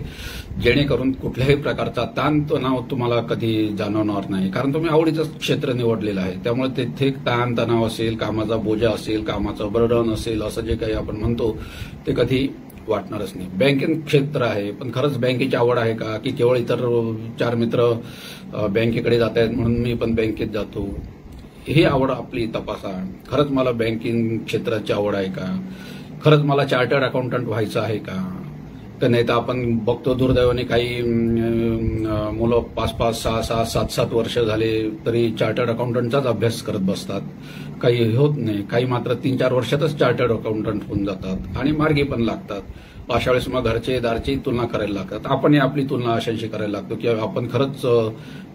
जेणेकरून कुठल्याही प्रकारचा ताणतणाव तुम्हाला कधी जाणवणार नाही, कारण तुम्ही आवडीचं क्षेत्र निवडलेलं आहे. त्यामुळे तिथे ताणतणाव असेल, कामाचा बोजा असेल, कामाचं बर्डन असेल, असं जे काही आपण म्हणतो ते कधी वाटणारच नाही. बँकिंग क्षेत्र आहे, पण खरंच बँकेची आवड आहे का, की केवळ इतर 4 मित्र बँकेकडे जात आहेत म्हणून मी पण बँकेत जातो, ही आवड आपली तपासा. खरंच मला बँकिंग क्षेत्राची आवड आहे का, खरंच मला चार्टर्ड अकाउंटंट व्हायचं आहे का. तर नाही तर आपण बघतो दुर्दैवाने काही मुलं 5-5, 6-6, 7-7 वर्ष झाले तरी चार्टर्ड अकाउंटंटचाच अभ्यास करत बसतात, काही होत नाही. काही मात्र 3-4 वर्षातच चार्टर्ड अकाउंटंट होऊन जातात आणि मार्गी पण लागतात. अशा वेळेस मग घरचे दारची तुलना करायला लागतात, आपणही आपली तुलना अशांशी करायला लागतो की आपण खरंच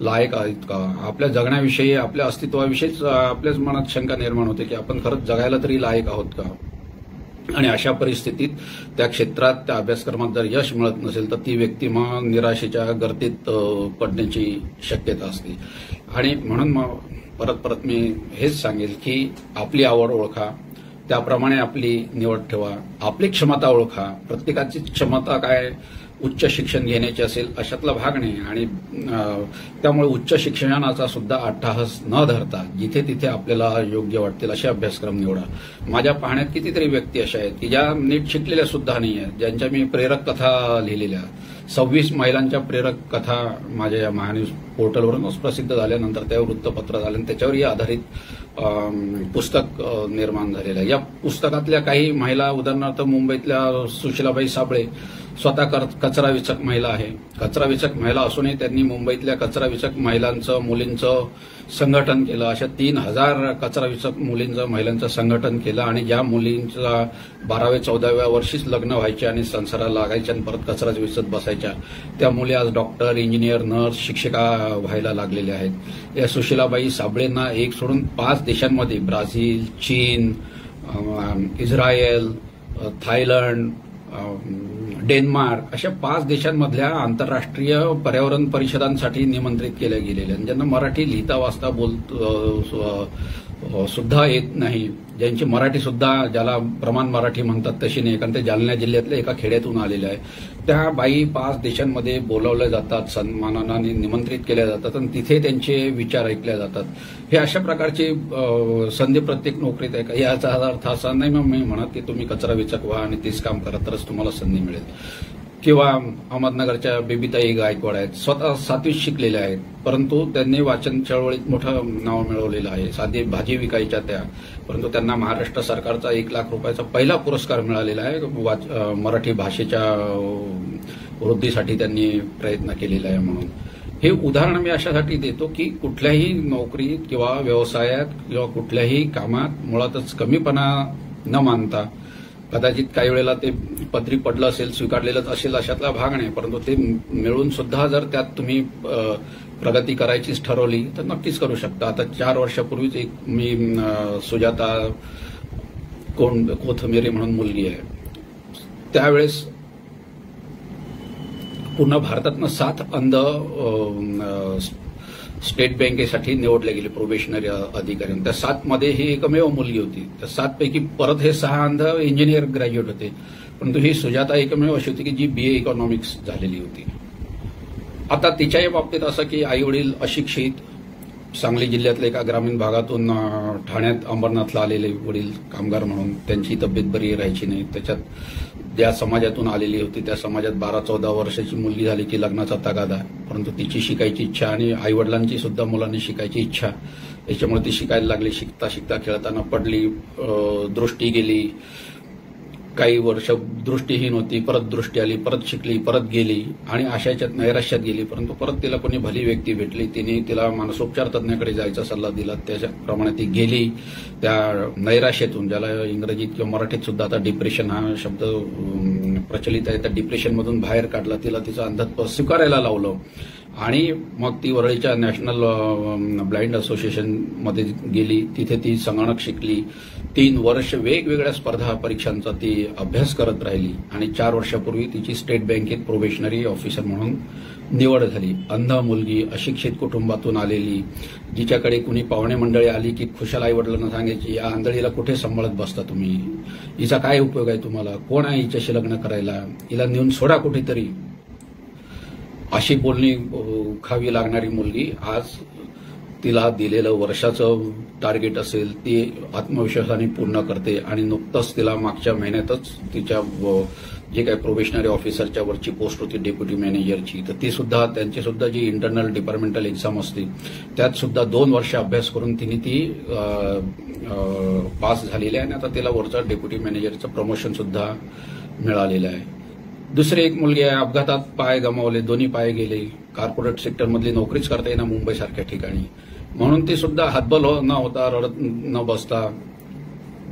लायक आहोत का, आपल्या जगण्याविषयी, आपल्या अस्तित्वाविषयीच आपल्याच मनात शंका निर्माण होते की आपण खरंच जगायला तरी लायक आहोत का. आणि अशा परिस्थितीत त्या क्षेत्रात त्या अभ्यासक्रमात जर यश मिळत नसेल तर ती व्यक्ती मग निराशेच्या गर्दीत पडण्याची शक्यता असते. आणि म्हणून मग परत मी हेच सांगेल की आपली आवड ओळखा, त्याप्रमाणे आपली निवड ठेवा, आपली क्षमता ओळखा. प्रत्येकाची क्षमता काय उच्च शिक्षण घेण्याचे असेल अशातला भाग नाही आणि त्यामुळे उच्च शिक्षणाचा सुद्धा अट्टाहास न धरता जिथे तिथे आपल्याला योग्य वाटतील असे अभ्यासक्रम निवडा. माझ्या पाहण्यात कितीतरी व्यक्ती अशा आहेत की ज्या नीट शिकलेल्या सुद्धा नाही आहेत, ज्यांच्या मी प्रेरक कथा लिहिलेल्या 26 महिलांच्या प्रेरक कथा माझ्या या महान्यूज पोर्टलवरूनच प्रसिद्ध झाल्यानंतर त्यावर वृत्तपत्र झालं आणि त्याच्यावरही आधारित पुस्तक निर्माण झालेलं आहे. या पुस्तकातल्या काही महिला, उदाहरणार्थ मुंबईतल्या सुशीलाबाई साबळे स्वतः कचरा विचक महिला आहे. कचरा विचक महिला असूनही त्यांनी मुंबईतल्या कचरा विचक महिलांचं, मुलींचं संघटन केलं. अशा 3000 कचरा विचक मुलींचं, महिलांचं संघटन केलं आणि ज्या मुलींचा 12व्या-14व्या वर्षीच लग्न व्हायचे आणि संसाराला लागायच्या आणि परत कचराच विचत बसायच्या, त्या मुली आज डॉक्टर, इंजिनियर, नर्स, शिक्षिका व्हायला लागलेल्या आहेत. या सुशीलाबाई साबळेंना एक सोडून 5 देशांमध्ये ब्राझील, चीन, इस्रायल, थायलंड, डेन्मार्क अशा 5 देशांमधल्या आंतरराष्ट्रीय पर्यावरण परिषदांसाठी निमंत्रित केल्या गेलेल्या, ज्यांना मराठी लिहिता वाचता सुद्धा येत नाही, ज्यांची मराठी सुद्धा ज्याला प्रमाण मराठी म्हणतात तशी नाही, कारण ते जालना जिल्ह्यातल्या एका खेड्यातून आलेल्या आहे. त्या बाई 5 देशांमध्ये बोलावल्या जातात, सन्मानाने निमंत्रित केल्या जातात आणि तिथे त्यांचे विचार ऐकले जातात. हे अशा प्रकारची संधी प्रत्येक नोकरीत आहे का? याचा अर्थ असा नाही मग मी म्हणत की तुम्ही कचरा विचक व्हा आणि तीच काम करा तरच तुम्हाला संधी मिळेल. किंवा अहमदनगरच्या बेबीताई गायकवाड आहेत, स्वतः 7वीत शिकलेल्या आहेत, परंतु त्यांनी वाचन चळवळीत मोठं नाव मिळवलेलं आहे. साधी भाजी विकायच्या त्या, परंतु त्यांना महाराष्ट्र सरकारचा 1 लाख रुपयाचा पहिला पुरस्कार मिळालेला आहे. मराठी भाषेच्या वृद्धीसाठी त्यांनी प्रयत्न केलेला आहे. म्हणून हे उदाहरण मी अशासाठी देतो की कुठल्याही नोकरीत किंवा व्यवसायात किंवा कुठल्याही कामात मुळातच कमीपणा न मानता, कदाचित काही वेळेला ते पदरी पडलं असेल, स्वीकारलेलंच असेल अशातला भाग नाही, परंतु ते मिळून सुद्धा जर त्यात तुम्ही प्रगती करायचीच ठरवली तर नक्कीच करू शकता. आता 4 वर्षापूर्वीच एक मी सुजाता कोथमिरे म्हणून मुलगी आहे, त्यावेळेस पूर्ण भारतातनं 7 अंध स्टेट बँकेसाठी निवडले गेले प्रोबेशनरी अधिकारी. त्या 7 मध्ये ही एकमेव मुलगी होती. त्या 7 पैकी परत हे 6 अंध इंजिनियर ग्रॅज्युएट होते, परंतु ही सुजाता एकमेव अशी होती की जी BA इकॉनॉमिक्स झालेली होती. आता तिच्याही बाबतीत असं की आई वडील अशिक्षित, सांगली जिल्ह्यातल्या एका ग्रामीण भागातून ठाण्यात अंबरनाथला आलेले वडील कामगार म्हणून, त्यांची तब्येत बरी राहायची नाही. त्याच्यात ज्या समाजातून आलेली होती त्या समाजात 12-14 वर्षाची मुलगी झाली की लग्नाचा तगादा, परंतु तिची शिकायची इच्छा आणि आईवडिलांची सुद्धा मुलांनी शिकायची इच्छा, याच्यामुळे ती शिकायला लागली. शिकता शिकता खेळताना पडली, दृष्टी गेली, काही वर्ष दृष्टीहीन होती, परत दृष्टी आली, परत शिकली, परत गेली आणि अशाच्यात नैराश्यात गेली. परंतु परत तिला कोणी भली व्यक्ती भेटली, तिने तिला मानसोपचार तज्ञाकडे जायचा सल्ला दिला, त्याच्याप्रमाणे ती गेली. त्या नैराश्यातून, ज्याला इंग्रजीत किंवा मराठीत सुद्धा आता डिप्रेशन हा शब्द प्रचलित आहे, त्या डिप्रेशनमधून बाहेर काढला, तिला तिचं अंधत्व स्वीकारायला लावलं आणि मग ती वरळीच्या नॅशनल ब्लाइंड असोसिएशनमध्ये गेली. तिथे ती संगणक शिकली. 3 वर्ष वेगवेगळ्या स्पर्धा परीक्षांचा ती अभ्यास करत राहिली आणि 4 वर्षापूर्वी तिची स्टेट बँकेत प्रोबेशनरी ऑफिसर म्हणून निवड झाली. अंध मुलगी, अशिक्षित कुटुंबातून आलेली, जिच्याकडे कुणी पाहुणे मंडळी आली की खुशाल आईवडिलांना सांगायची, या आंधळीला कुठे सांभाळत बसता तुम्ही, हिचा काय उपयोग आहे तुम्हाला, कोण आहे हिच्याशी लग्न करायला, हिला नेऊन सोडा कुठेतरी, अशी बोलणी खावी लागणारी मुलगी आज तिला दिलेलं वर्षाचं टार्गेट असेल ती आत्मविश्वासाने पूर्ण करते आणि नुकतंच तिला मागच्या महिन्यातच तिच्या जे काही प्रोबेशनरी ऑफिसरच्या वरची पोस्ट होती डेप्युटी मॅनेजरची, तर ती सुद्धा, त्यांची सुद्धा जी इंटरनल डिपार्टमेंटल एक्झाम असते त्यात सुद्धा 2 वर्ष अभ्यास करून तिने ती पास झालेली आहे आणि आता तिला वरचं डेप्युटी मॅनेजरचं प्रमोशन सुद्धा मिळालेलं आहे. दुसरी एक मुलगी आहे, अपघातात पाय गमावले, दोन्ही पाय गेले, कॉर्पोरेट सेक्टरमधली नोकरीच करता येईना मुंबईसारख्या ठिकाणी, म्हणून ती सुद्धा हातबल न होता, रडत न बसता,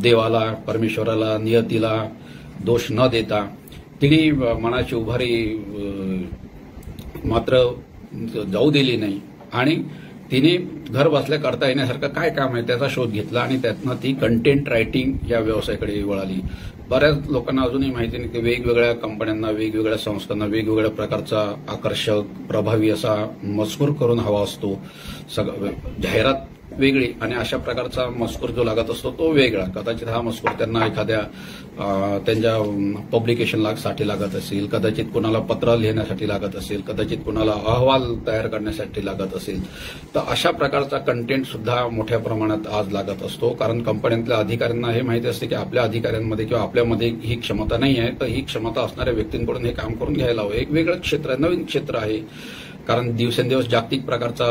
देवाला, परमेश्वराला, नियतीला दोष न देता तिने मनाची उभारी मात्र जाऊ दिली नाही आणि तिने घर बसल्या करता येण्यासारखं काय काम आहे त्याचा शोध घेतला आणि त्यातनं ती कंटेंट रायटिंग या व्यवसायाकडे वळाली. बऱ्याच लोकांना अजूनही माहिती नाही की वेगवेगळ्या कंपन्यांना, वेगवेगळ्या संस्थांना वेगवेगळ्या प्रकारचा आकर्षक, प्रभावी असा मजकूर करून हवा असतो. जाहिरात वेगळी आणि अशा प्रकारचा मजकूर जो लागत असतो तो वेगळा. कदाचित हा मजकूर त्यांना एखाद्या त्यांच्या पब्लिकेशनसाठी लागत असेल, कदाचित कुणाला पत्र लिहिण्यासाठी लागत असेल, कदाचित कुणाला अहवाल तयार करण्यासाठी लागत असेल. तर अशा प्रकारचा कंटेंट सुद्धा मोठ्या प्रमाणात आज लागत असतो. कारण कंपन्यांतल्या अधिकाऱ्यांना हे माहिती असते की आपल्या अधिकाऱ्यांमध्ये किंवा आपल्यामध्ये ही क्षमता नाही आहे, तर ही क्षमता असणाऱ्या व्यक्तींकडून हे काम करून घ्यायला हवं. एक वेगळं क्षेत्र आहे, नवीन क्षेत्र आहे. कारण दिवसेंदिवस जागतिक प्रकारचा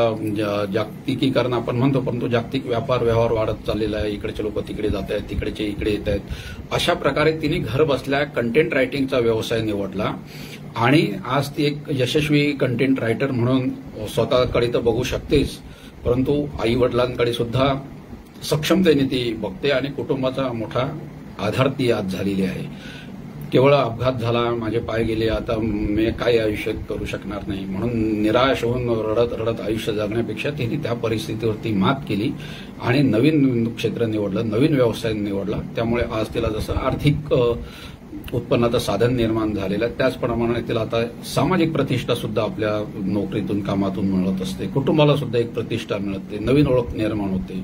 जागतिकीकरण आपण म्हणतो, परंतु जागतिक व्यापार व्यवहार वाढत चाललेला आहे. इकडचे लोक तिकडे जात आहेत, तिकडेचे इकडे येत आहेत. अशा प्रकारे तिने घर बसल्या कंटेंट रायटिंगचा व्यवसाय निवडला आणि आज ती एक यशस्वी कंटेंट रायटर म्हणून स्वतःकडे तर बघू शकतेच, परंतु आई वडिलांकडे सुद्धा सक्षमतेने ती बघते आणि कुटुंबाचा मोठा आधार ती आज झालेली आहे. केवळ अपघात झाला, माझे पाय गेले, आता मी काय आयुष्यात करू शकणार नाही म्हणून निराश होऊन रडत रडत आयुष्य जगण्यापेक्षा तिने त्या परिस्थितीवरती मात केली आणि नवीन क्षेत्र निवडलं, नवीन व्यवसाय निवडला. त्यामुळे आज तिला जसं आर्थिक उत्पन्नाचं साधन निर्माण झालेलं आहे, त्याचप्रमाणे तिला आता सामाजिक प्रतिष्ठा सुद्धा आपल्या नोकरीतून कामातून मिळत असते. कुटुंबाला सुद्धा एक प्रतिष्ठा मिळते, नवीन ओळख निर्माण होते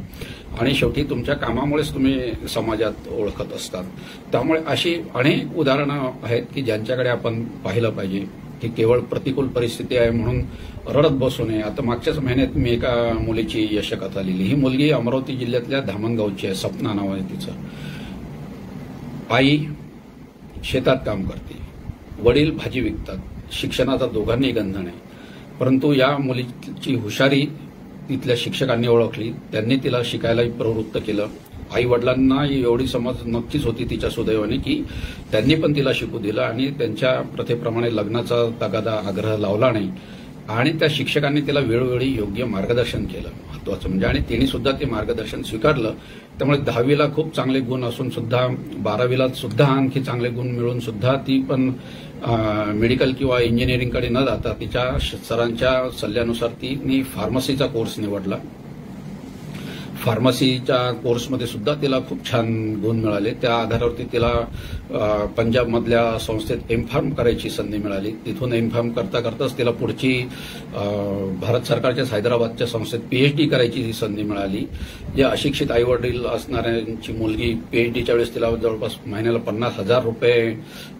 आणि शेवटी तुमच्या कामामुळेच तुम्ही समाजात ओळखत असतात. त्यामुळे अशी अनेक उदाहरणं आहेत की ज्यांच्याकडे आपण पाहिलं पाहिजे की केवळ प्रतिकूल परिस्थिती आहे म्हणून रडत बसू नये. आता मागच्याच महिन्यात मी एका मुलीची यशकथा लिहिली. ही मुलगी अमरावती जिल्ह्यातल्या धामणगावची आहे, सपना नाव आहे तिचं. आई शेतात काम करते, वडील भाजी विकतात, शिक्षणाचा दोघांनी गंधण आहे. परंतु या मुलीची हुशारी तिथल्या शिक्षकांनी ओळखली, त्यांनी तिला शिकायलाही प्रवृत्त केलं. आई वडिलांना एवढी समज नक्कीच होती तिच्या सुदैवाने की त्यांनी पण तिला शिकू दिलं आणि त्यांच्या प्रथेप्रमाणे लग्नाचा तगादा आग्रह लावला नाही आणि त्या शिक्षकांनी तिला वेळोवेळी योग्य मार्गदर्शन केलं, महत्वाचं म्हणजे. आणि तिने सुद्धा ते मार्गदर्शन स्वीकारलं. त्यामुळे 10वीला खूप चांगले गुण असून सुद्धा 12वीला सुद्धा आणखी चांगले गुण मिळून सुद्धा ती पण मेडिकल किंवा इंजिनिअरिंगकडे न जाता तिच्या सरांच्या सल्ल्यानुसार तिने फार्मसीचा कोर्स निवडला. फार्मसीच्या कोर्समध्ये सुद्धा तिला खूप छान गुण मिळाले. त्या आधारावरती तिला पंजाबमधल्या संस्थेत एमफार्म करायची संधी मिळाली. तिथून एमफार्म करता करताच तिला पुढची भारत सरकारच्याच हैदराबादच्या संस्थेत पीएचडी करायची संधी मिळाली. जे अशिक्षित आईवडील असणाऱ्यांची मुलगी पीएचडीच्या वेळेस तिला जवळपास महिन्याला 50,000 रुपये,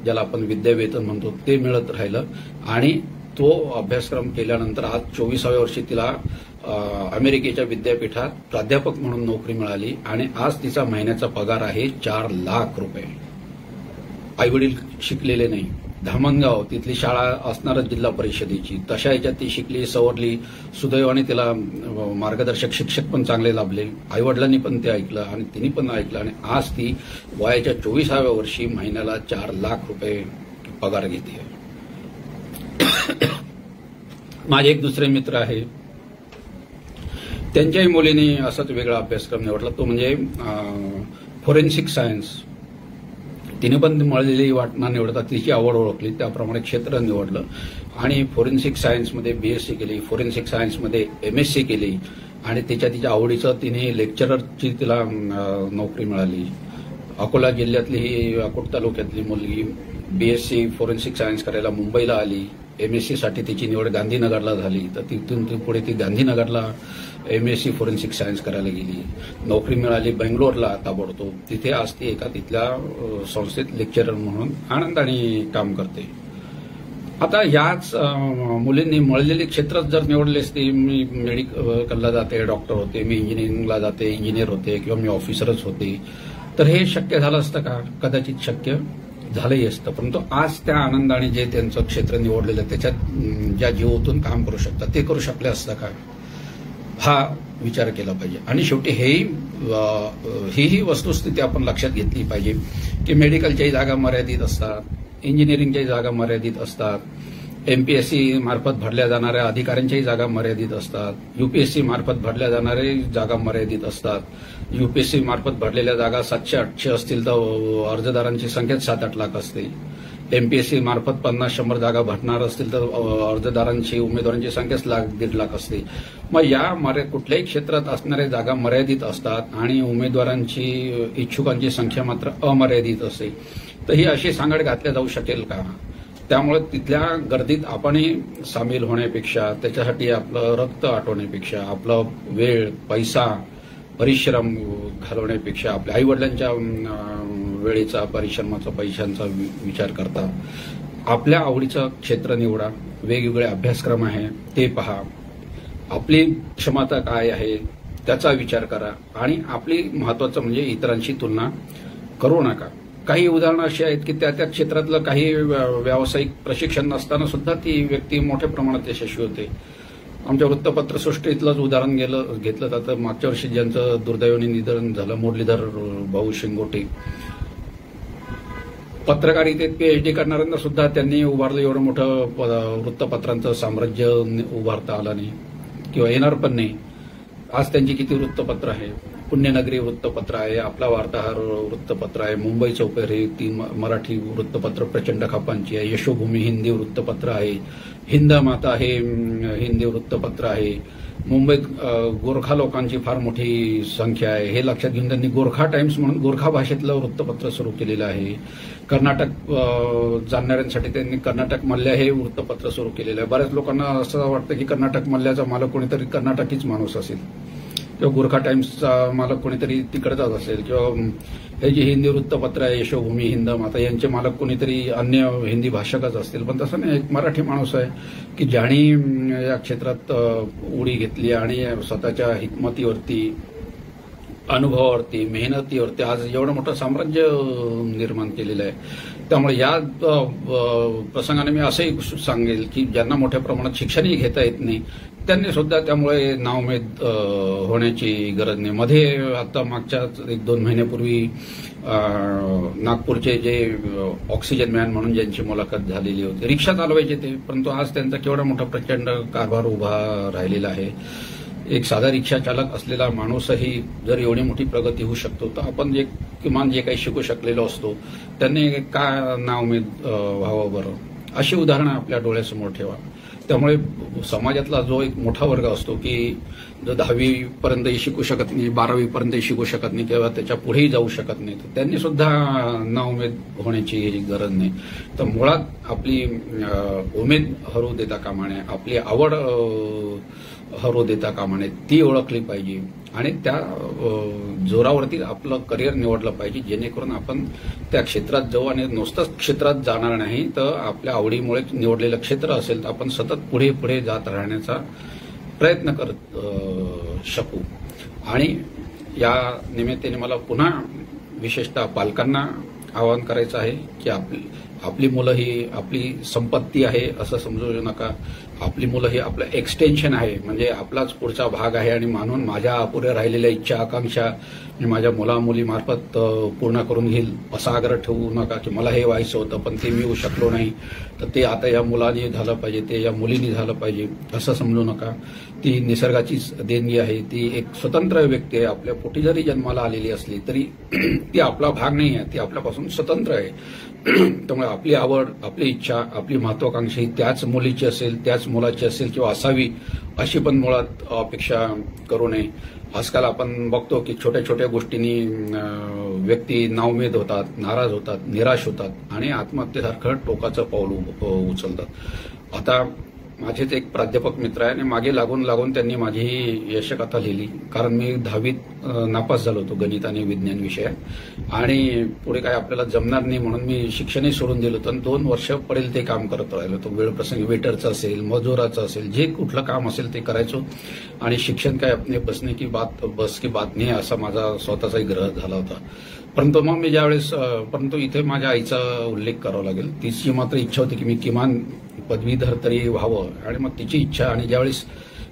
ज्याला आपण विद्यावेतन म्हणतो, ते मिळत राहिलं. आणि तो अभ्यासक्रम केल्यानंतर आज 24व्या वर्षी तिला अमेरिकेच्या विद्यापीठात प्राध्यापक म्हणून नोकरी मिळाली आणि आज तिचा महिन्याचा पगार आहे 4 लाख रुपये. आईवडील शिकलेले नाही. धामणगाव तिथली शाळा असणारच जिल्हा परिषदेची, तशा याच्यात ती शिकली, सवरली. सुदैवाने तिला मार्गदर्शक शिक्षक पण चांगले लाभले. आईवडिलांनी पण ते ऐकलं आणि तिने पण ऐकलं आणि आज ती वयाच्या 24व्या वर्षी महिन्याला 4 लाख रुपये पगार घेते. माझे एक दुसरे मित्र आहे, त्यांच्याही मुलीने असाच वेगळा अभ्यासक्रम निवडला, तो म्हणजे फॉरेन्सिक सायन्स. तिने पण मळलेली वाटणा निवडतात, तिची आवड ओळखली, त्याप्रमाणे क्षेत्र निवडलं आणि फॉरेन्सिक सायन्समध्ये बीएससी केली, फॉरेन्सिक सायन्समध्ये एमएससी केली आणि तिच्या आवडीचं तिने लेक्चररची तिला नोकरी मिळाली. अकोला जिल्ह्यातली ही अकोट तालुक्यातली मुलगी बीएससी फॉरेन्सिक सायन्स करायला मुंबईला आली. एमएससीसाठी तिची निवड गांधीनगरला झाली, तर तिथून पुढे ती गांधीनगरला एमएससी फॉरेन्सिक सायन्स करायला गेली. नोकरी मिळाली बेंगलोरला ताबडतोब. तिथे आज ती एका तिथल्या संस्थेत लेक्चरर म्हणून आनंदाने काम करते. आता याच मुलींनी मळलेली क्षेत्र जर निवडले असते, मी मेडिकलला जाते, डॉक्टर होते, मी इंजिनिअरिंगला जाते, इंजिनियर होते किंवा मी ऑफिसरच होते, तर हे शक्य झालं असतं का? कदाचित शक्य झालंही असतं. परंतु आज त्या आनंदाने जे त्यांचं क्षेत्र निवडलेलं त्याच्यात ज्या जीवातून काम करू शकतात ते करू शकले असतं का? हा विचार केला पाहिजे. आणि शेवटी ही वस्तुस्थिती आपण लक्षात घेतली पाहिजे की मेडिकलच्याही जागा मर्यादित असतात, इंजिनिअरिंगच्याही जागा मर्यादित असतात, एमपीएससी मार्फत भरल्या जाणाऱ्या अधिकाऱ्यांच्याही जागा मर्यादित असतात, यूपीएससी मार्फत भरल्या जाणाऱ्या जागा मर्यादित असतात. यूपीएससी मार्फत भरलेल्या जागा 700-800 असतील तर अर्जदारांची संख्या 7-8 लाख असते. एमपीएससी मार्फत 50-100 जागा भरणार असतील तर अर्जदारांची उमेदवारांची संख्याच 1-1.5 लाख असते. मग या कुठल्याही क्षेत्रात असणाऱ्या जागा मर्यादित असतात आणि उमेदवारांची इच्छुकांची संख्या मात्र अमर्यादित असते. तर ही अशी सांगड घातल्या जाऊ शकेल का? त्यामुळे तिथल्या गर्दीत आपणही सामील होण्यापेक्षा, त्याच्यासाठी आपलं रक्त आटवण्यापेक्षा, आपला वेळ, पैसा परिश्रम घालवण्यापेक्षा आपल्या आईवडिलांच्या वेळेचा परिश्रमाचा पैशांचा विचार करता आपल्या आवडीचं क्षेत्र निवडा. वेगवेगळे अभ्यासक्रम आहे ते पहा. आपली क्षमता काय आहे त्याचा विचार करा आणि आपली महत्वाचं म्हणजे इतरांशी तुलना करू नका. काही उदाहरणं अशी आहेत की त्या क्षेत्रातलं काही व्यावसायिक प्रशिक्षण नसताना सुद्धा ती व्यक्ती मोठ्या प्रमाणात यशस्वी होते. आमच्या वृत्तपत्रसृष्टीतलंच उदाहरण घेतलं जातं. मागच्या वर्षी ज्यांचं दुर्दैवाने निधन झालं, मुरलीधर भाऊ शिंगोटे, पत्रकारितेत पीएचडी करणाऱ्यांना सुद्धा त्यांनी उभारलं एवढं मोठं वृत्तपत्रांचं साम्राज्य उभारता आलं नाही किंवा येणार पण नाही. आज त्यांची किती वृत्तपत्र आहे. पुण्यनगरी वृत्तपत्र आहे, आपला वार्ताहर वृत्तपत्र आहे, मुंबई चौपेर हे 3 मराठी वृत्तपत्र प्रचंड खापांची आहे, यशोभूमी हिंदी वृत्तपत्र आहे, हिंद माता हे हिंदी वृत्तपत्र आहे. मुंबईत गोरखा लोकांची फार मोठी संख्या आहे हे लक्षात घेऊन त्यांनी गोरखा टाइम्स म्हणून गोरखा भाषेतलं वृत्तपत्र सुरू केलेलं आहे. कर्नाटक जाणणाऱ्यांसाठी त्यांनी कर्नाटक मल्ल्या हे वृत्तपत्र सुरू केलेलं आहे. बऱ्याच लोकांना असं वाटतं की कर्नाटक मल्ल्याचा मालक कोणीतरी कर्नाटकीच माणूस असेल किंवा गोरखा टाइम्सचा मालक कोणीतरी तिकडचाच असेल किंवा हे जे हिंदी वृत्तपत्र आहे यशोभूमी हिंद माता यांचे मालक कोणीतरी अन्य हिंदी भाषकच असतील. पण तसं नाही, एक मराठी माणूस आहे की ज्याने या क्षेत्रात उडी घेतली आणि स्वतःच्या हिकमतीवरती, अनुभवावरती, मेहनतीवरती आज एवढं मोठं साम्राज्य निर्माण केलेलं आहे. त्यामुळे या प्रसंगाने मी असंही सांगेल की ज्यांना मोठ्या प्रमाणात शिक्षणही घेता येत नाही त्यांनी सुद्धा त्यामुळे नाउमेद होण्याची गरज नाही. मध्ये आता मागच्या 1-2 महिन्यापूर्वी नागपूरचे जे ऑक्सिजन मॅन म्हणून ज्यांची मुलाखत झालेली होती, रिक्षा चालवायचे ते, परंतु आज त्यांचा केवढा मोठा प्रचंड कारभार उभा राहिलेला आहे. एक साधा रिक्षा चालक असलेला माणूसही जर एवढी मोठी प्रगती होऊ शकतो तर आपण किमान जे काही शिकू शकलेलो असतो त्यांनी का नाउमेद व्हावं बरं. अशी उदाहरणं आपल्या डोळ्यासमोर ठेवा. त्यामुळे समाजातला जो एक मोठा वर्ग असतो की जो 10वी पर्यंतही शिकू शकत नाही, 12वी पर्यंतही शिकू शकत नाही किंवा त्याच्या पुढेही जाऊ शकत नाही, तर त्यांनी सुद्धा नाउमेद होण्याची गरज नाही. तर मुळात आपली उमेद हरू देता कामा नये, आपली आवड हरू देता कामा नये, ती ओळखली पाहिजे आणि त्या जोरावरती आपलं करिअर निवडलं पाहिजे जेणेकरून आपण त्या क्षेत्रात जाऊ आणि नुसतंच क्षेत्रात जाणार नाही तर आपल्या आवडीमुळे निवडलेलं क्षेत्र असेल तर आपण सतत पुढे पुढे जात राहण्याचा प्रयत्न करत शकू. आणि या निमित्ताने मला पुन्हा विशेषतः पालकांना आवाहन करायचं आहे की आपली मुलं ही आपली संपत्ती आहे असं समजू नका. आपली मुलं ही आपलं एक्सटेन्शन आहे, म्हणजे आपलाच पुढचा भाग आहे आणि म्हणून माझ्या अपुऱ्या राहिलेल्या इच्छा आकांक्षा मी माझ्या मुलामुलीमार्फत पूर्ण करून घेईल असा आग्रह ठेवू नका की मला हे व्हायचं होतं पण ते मी होऊ शकलो नाही तर ते आता या मुलाने झालं पाहिजे, ते या मुलीने झालं पाहिजे असं समजू नका. ती निसर्गाचीच देणगी आहे. ती एक स्वतंत्र व्यक्ती आहे. आपल्या पोटी जरी जन्माला आलेली असली तरी ती आपला भाग नाही आहे, ती आपल्यापासून स्वतंत्र आहे. त्यामुळे आपली आवड, आपली इच्छा, आपली महत्वाकांक्षा ही त्याच मुलीची असेल, त्याच मुलाची असेल किंवा असावी अशी पण मुळात अपेक्षा करू नये. आजकाल आपण बघतो की छोट्या छोट्या गोष्टींनी व्यक्ती नाउमेद होतात, नाराज होतात, निराश होतात आणि आत्महत्येसारखं टोकाचं पाऊल उचलतात. आता माझेच एक प्राध्यापक मित्र आहे आणि मागे लागून त्यांनी माझी यशकथा लिहिली. कारण मी 10वीत नापास झालो होतो गणित आणि विज्ञान विषयात आणि पुढे काय आपल्याला जमणार नाही म्हणून मी शिक्षणही सोडून दिलं होतं. 2 वर्ष पडेल ते काम करत राहिलो होतो. वेळप्रसंगी वेटरचं असेल, मजुराचं असेल, जे कुठलं काम असेल ते करायचो आणि शिक्षण काय अपने बसने की बात नाही असा माझा स्वतःचाही ग्रह झाला होता. परंतु मग मी ज्यावेळेस इथे माझ्या आईचा उल्लेख करावा लागेल. तिची मात्र इच्छा होती की मी किमान पदवीधर तरी व्हावं आणि मग तिची इच्छा आणि ज्यावेळेस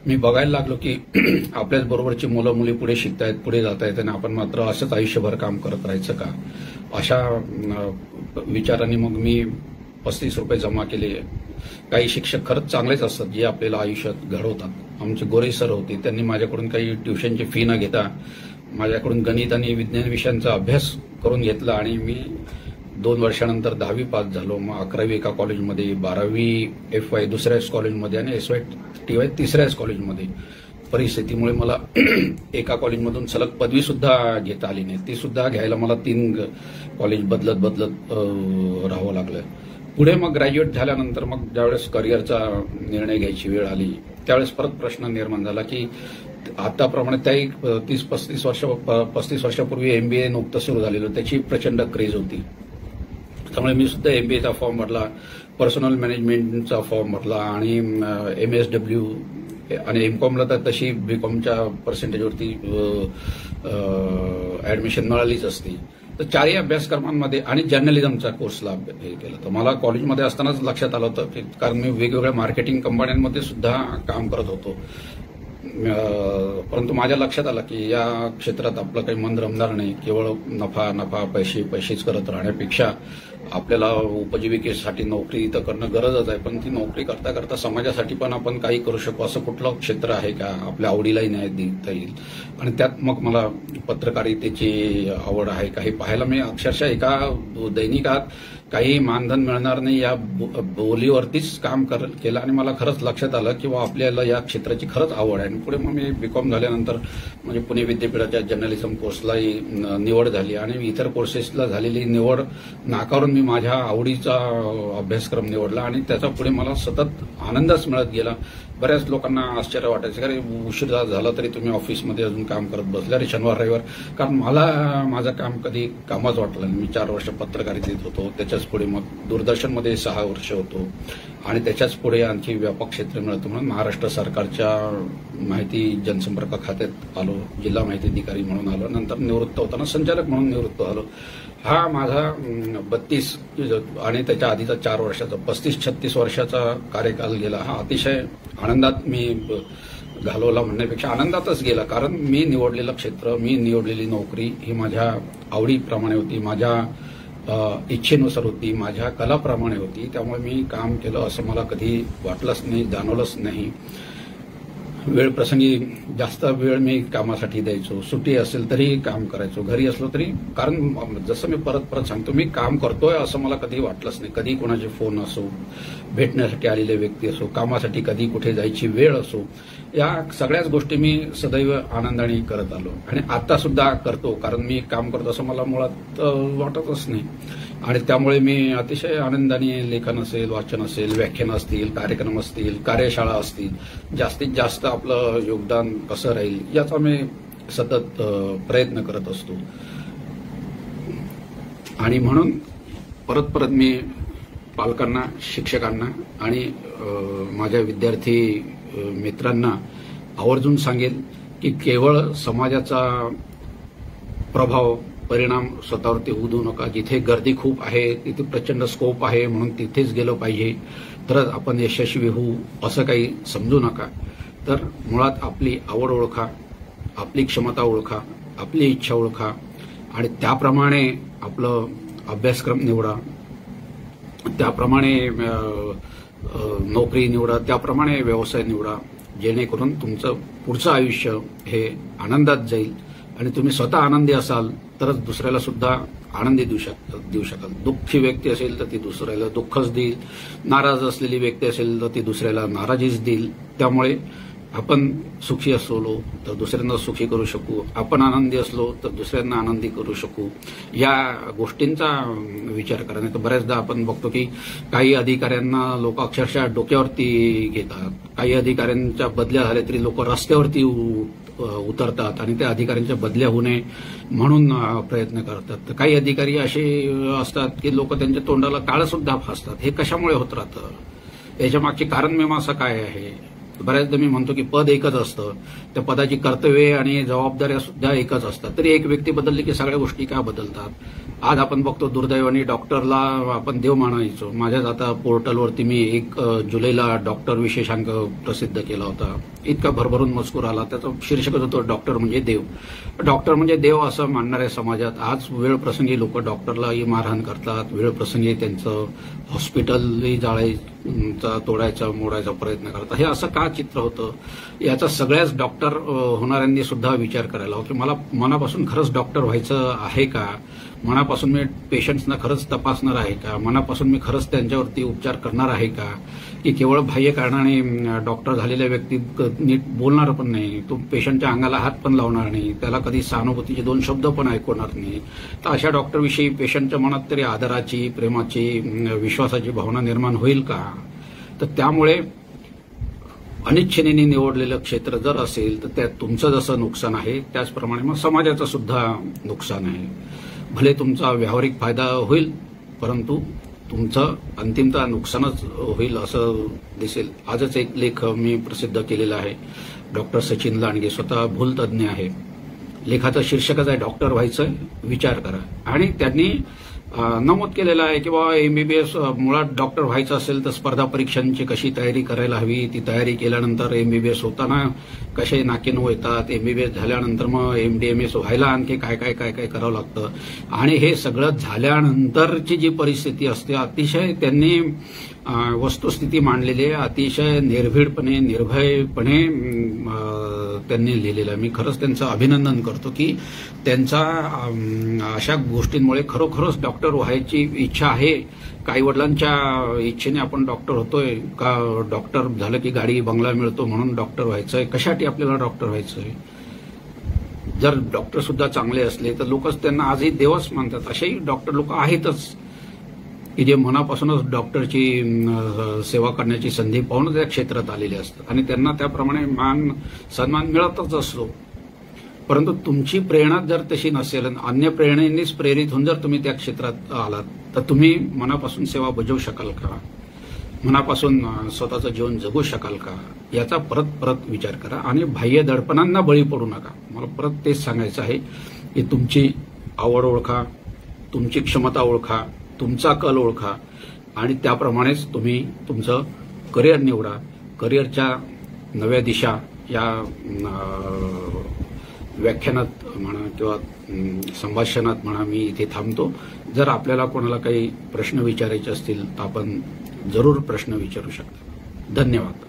मी बघायला लागलो की आपल्याच बरोबरची मुलं मुली पुढे शिकतायत, पुढे जात आहेत आणि आपण मात्र असंच आयुष्यभर काम करत राहायचं का, अशा विचारांनी मग मी 35 रुपये जमा केले. काही शिक्षक खरंच चांगलेच असतात जे आपल्याला आयुष्यात घडवतात. आमचे गोरे सर होते, त्यांनी माझ्याकडून काही ट्युशनची फी न घेता माझ्याकडून गणित आणि विज्ञान विषयांचा अभ्यास करून घेतला आणि मी 2 वर्षानंतर 10वी पास झालो. मग 11वी एका कॉलेजमध्ये, 12वी FY दुसऱ्याच कॉलेजमध्ये आणि SY TY तिसऱ्याच कॉलेजमध्ये. परिस्थितीमुळे मला एका कॉलेजमधून सलग पदवी सुद्धा घेता आली नाही. ती सुद्धा घ्यायला मला 3 कॉलेज बदलत राहावं लागलं. पुढे मग ग्रॅज्युएट झाल्यानंतर मग ज्यावेळेस करिअरचा निर्णय घ्यायची वेळ आली त्यावेळेस परत प्रश्न निर्माण झाला की आताप्रमाणे त्याही 35 वर्षापूर्वी MBA नुकतं सुरू झालेलं, त्याची प्रचंड क्रेज होती. त्यामुळे मी सुद्धा MBAचा फॉर्म भरला, पर्सनल मॅनेजमेंटचा फॉर्म भरला आणि MSW आणि MCOMला तर तशी BCOMच्या पर्सेंटेजवरती ऍडमिशन मिळालीच असती. तर चारही अभ्यासक्रमांमध्ये आणि जर्नलिझमचा कोर्सला हे केलं. तर मला कॉलेजमध्ये असतानाच लक्षात आलं होतं की कारण मी वेगवेगळ्या मार्केटिंग कंपन्यांमध्ये सुद्धा काम करत होतो, परंतु माझ्या लक्षात आलं की या क्षेत्रात आपलं काही मन रमणार नाही. केवळ नफा पैसेच करत राहण्यापेक्षा आपल्याला उपजीविकेसाठी नोकरी तर करणं गरजच आहे, पण ती नोकरी करता करता समाजासाठी पण आपण काही करू शकू असं कुठलं क्षेत्र आहे का आपल्या आवडीलाही न्याय देता येईल. आणि त्यात मग मला पत्रकारितेची आवड आहे. काही पाहायला मी अक्षरशः एका दैनिकात काही मानधन मिळणार नाही या बोलीवरतीच काम केलं आणि मला खरंच लक्षात आलं की आपल्याला या क्षेत्राची खरंच आवड आहे. आणि पुढे मग मी BCOM झाल्यानंतर म्हणजे पुणे विद्यापीठाच्या जर्नलिझम कोर्सलाही निवड झाली आणि इतर कोर्सेसला झालेली निवड नाकारून मी माझ्या आवडीचा अभ्यासक्रम निवडला आणि त्याचा पुढे मला सतत आनंदच मिळत गेला. बऱ्याच लोकांना आश्चर्य वाटायचं की उशीर झाला तरी तुम्ही ऑफिसमध्ये अजून काम करत बसले अरे शनिवार रविवार, कारण मला माझं काम कधी कामच वाटलं नाही. मी 4 वर्ष पत्रकारितेत होतो, त्याच्याच पुढे मग दूरदर्शनमध्ये 6 वर्ष होतो आणि त्याच्याच पुढे आणखी व्यापक क्षेत्र मिळतं म्हणून महाराष्ट्र सरकारच्या माहिती जनसंपर्क खात्यात आलो, जिल्हा माहिती अधिकारी म्हणून आलो, नंतर निवृत्त होताना संचालक म्हणून निवृत्त झालो. हा माझा 32 आणि त्याच्या आधीचा 4 वर्षाचा 35-36 वर्षाचा कार्यकाल गेला. हा अतिशय आनंदात मी घालवला म्हणण्यापेक्षा आनंदातच गेला, कारण मी निवडलेलं क्षेत्र, मी निवडलेली नोकरी ही माझ्या आवडीप्रमाणे होती, माझ्या इच्छेनुसार होती, माझ्या कलाप्रमाणे होती. त्यामुळे मी काम केलं असं मला कधी वाटलंच नाही, जाणवलंच नाही. वेळ प्रसंगी जास्त वेळ मी कामासाठी द्यायचो, सुट्टी असेल तरी काम करायचो, घरी असलो तरी, कारण जसं मी परत सांगतो मी काम करतोय असं मला कधी वाटलंच नाही. कधी कोणाचे फोन असो, भेटण्यासाठी आलेले व्यक्ती असो, कामासाठी कधी कुठे जायची वेळ असो, या सगळ्याच गोष्टी मी सदैव आनंदाने करत आलो आणि आता सुद्धा करतो, कारण मी काम करतो असं मला मुळात वाटतच नाही. आणि त्यामुळे मी अतिशय आनंदाने लेखन असेल, वाचन असेल, व्याख्यान असतील, कार्यक्रम असतील, कार्यशाळा असतील, जास्तीत जास्त आपलं योगदान कसं राहील याचा मी सतत प्रयत्न करत असतो. आणि म्हणून परत मी पालकांना, शिक्षकांना आणि माझ्या विद्यार्थी मित्रांना आवर्जून सांगेल की केवळ समाजाचा प्रभाव, परिणाम स्वतःवरती होऊ देऊ नका. जिथे गर्दी खूप आहे, तिथे प्रचंड स्कोप आहे म्हणून तिथेच गेलं पाहिजे तरच आपण यशस्वी होऊ असं काही समजू नका. तर मुळात आपली आवड ओळखा, आपली क्षमता ओळखा, आपली इच्छा ओळखा आणि त्याप्रमाणे आपलं अभ्यासक्रम निवडा, त्याप्रमाणे नोकरी निवडा, त्याप्रमाणे व्यवसाय निवडा, जेणेकरून तुमचं पुढचं आयुष्य हे आनंदात जाईल आणि तुम्ही स्वतः आनंदी असाल तरच दुसऱ्याला सुद्धा आनंदी देऊ शकाल. दुःखी व्यक्ती असेल तर ती दुसऱ्याला दुःखच देईल, नाराज असलेली व्यक्ती असेल तर ती दुसऱ्याला नाराजीच देईल. त्यामुळे आपण सुखी असलो तर दुसऱ्यांना सुखी करू शकू, आपण आनंदी असलो तर दुसऱ्यांना आनंदी करू शकू, या गोष्टींचा विचार करा. नाही तर बऱ्याचदा आपण बघतो की काही अधिकाऱ्यांना लोक अक्षरशः डोक्यावरती घेतात, काही अधिकाऱ्यांच्या बदल्या झाल्या तरी लोक रस्त्यावरती उतरतात आणि त्या अधिकाऱ्यांच्या बदल्या होऊ नये म्हणून प्रयत्न करतात. तर काही अधिकारी असे असतात की लोक त्यांच्या तोंडाला टाळं सुद्धा फासतात. हे कशामुळे होत राहतं, याच्या मागची कारणमीमांसा काय आहे? बऱ्याचदा मी म्हणतो की पद एकच असतं, त्या पदाची कर्तव्ये आणि जबाबदाऱ्या सुद्धा एकच असतात, तरी एक व्यक्ती बदलली की सगळ्या गोष्टी का बदलतात? आज आपण बघतो दुर्दैवाने डॉक्टरला आपण देव मानायचो. माझ्याच आता पोर्टलवरती मी 1 जुलैला डॉक्टर विशेषांक प्रसिद्ध केला होता. इतका भरभरून मजकूर आला, त्याचा शीर्षकच होतं डॉक्टर म्हणजे देव. डॉक्टर म्हणजे देव असं मानणाऱ्या समाजात आज वेळ प्रसंगी लोक डॉक्टरलाही मारहाण करतात, वेळ प्रसंगी त्यांचं हॉस्पिटलही जाळायचा, तोडायचा, मोडायचा प्रयत्न करतात. हे असं का चित्र होतं याचा सगळ्याच डॉक्टर होणाऱ्यांनी सुद्धा विचार करायला हवा की मला मनापासून खरंच डॉक्टर व्हायचं आहे का? मनापासून मी पेशंट्सना खरंच तपासणार आहे का? मनापासून मी खरंच त्यांच्यावरती उपचार करणार आहे का? की केवळ बाह्य कारणाने डॉक्टर झालेल्या व्यक्ती नीट बोलणार पण नाही, तो पेशंटच्या अंगाला हात पण लावणार नाही, त्याला कधी सहानुभूतीचे 2 शब्द पण ऐकवणार नाही. तर अशा डॉक्टरविषयी पेशंटच्या मनात तरी आदराची, प्रेमाची, विश्वासाची भावना निर्माण होईल का? तर त्यामुळे अनिच्छेने निवडलेलं क्षेत्र जर असेल तर त्यात तुमचं जसं नुकसान आहे त्याचप्रमाणे मग समाजाचं सुद्धा नुकसान आहे. भले तुमचा व्यावहारिक फायदा होईल परंतु तुमचं अंतिमतः नुकसानच होईल असं दिसेल. आजच एक लेख मी प्रसिद्ध केलेला आहे. डॉक्टर सचिन लांडगे स्वतः भूलतज्ञ आहे. लेखाचं शीर्षकच आहे डॉक्टर व्हायचं विचार करा. आणि त्यांनी नमूद केलेलं आहे की बाबा एमबीबीएस मुळात डॉक्टर व्हायचं असेल तर स्पर्धा परीक्षांची कशी तयारी करायला हवी, ती तयारी केल्यानंतर एमबीबीएस होताना कसे नाकेनऊ येतात, एमबीबीएस झाल्यानंतर मग एमडीएमएस व्हायला आणखी काय काय काय काय करावं लागतं. आणि हे सगळं झाल्यानंतरची जी परिस्थिती असते अतिशय त्यांनी वस्तुस्थिती मांडलेली आहे. अतिशय निर्भीडपणे निर्भयपणे त्यांनी लिहिलेलं आहे. मी खरंच त्यांचं अभिनंदन करतो की त्यांचा अशा गोष्टींमुळे खरोखरच डॉक्टर व्हायची इच्छा आहे. काही वडिलांच्या इच्छेने आपण डॉक्टर होतोय का, डॉक्टर झालं की गाडी बंगला मिळतो म्हणून डॉक्टर व्हायचंय, कशासाठी आपल्याला डॉक्टर व्हायचंय. जर डॉक्टर सुद्धा चांगले असले तर लोकच त्यांना आजही देवच मानतात. असेही डॉक्टर लोक आहेतच की जे मनापासूनच डॉक्टरची सेवा करण्याची संधी पाहून त्या क्षेत्रात आलेले असतात आणि त्यांना त्याप्रमाणे मान सन्मान मिळतच असतो. परंतु तुमची प्रेरणा जर तशी नसेल, अन्य प्रेरणेनेच प्रेरित होऊन जर तुम्ही त्या क्षेत्रात आलात तर तुम्ही मनापासून सेवा बजावू शकाल का, मनापासून स्वतःचं जीवन जगू शकाल का, याचा परत परत विचार करा. आणि बाह्य दडपणांना बळी पडू नका. मला परत तेच सांगायचं आहे की तुमची आवड ओळखा, तुमची क्षमता ओळखा, तुमचा कल ओळखा आणि त्याप्रमाणेच तुम्ही तुमचं करिअर निवडा. करिअरच्या नव्या दिशा या व्याख्यानात म्हणा किंवा संभाषणात म्हणा मी इथे थांबतो. जर आपल्याला कोणाला काही प्रश्न विचारायचे असतील तर आपण जरूर प्रश्न विचारू शकता. धन्यवाद.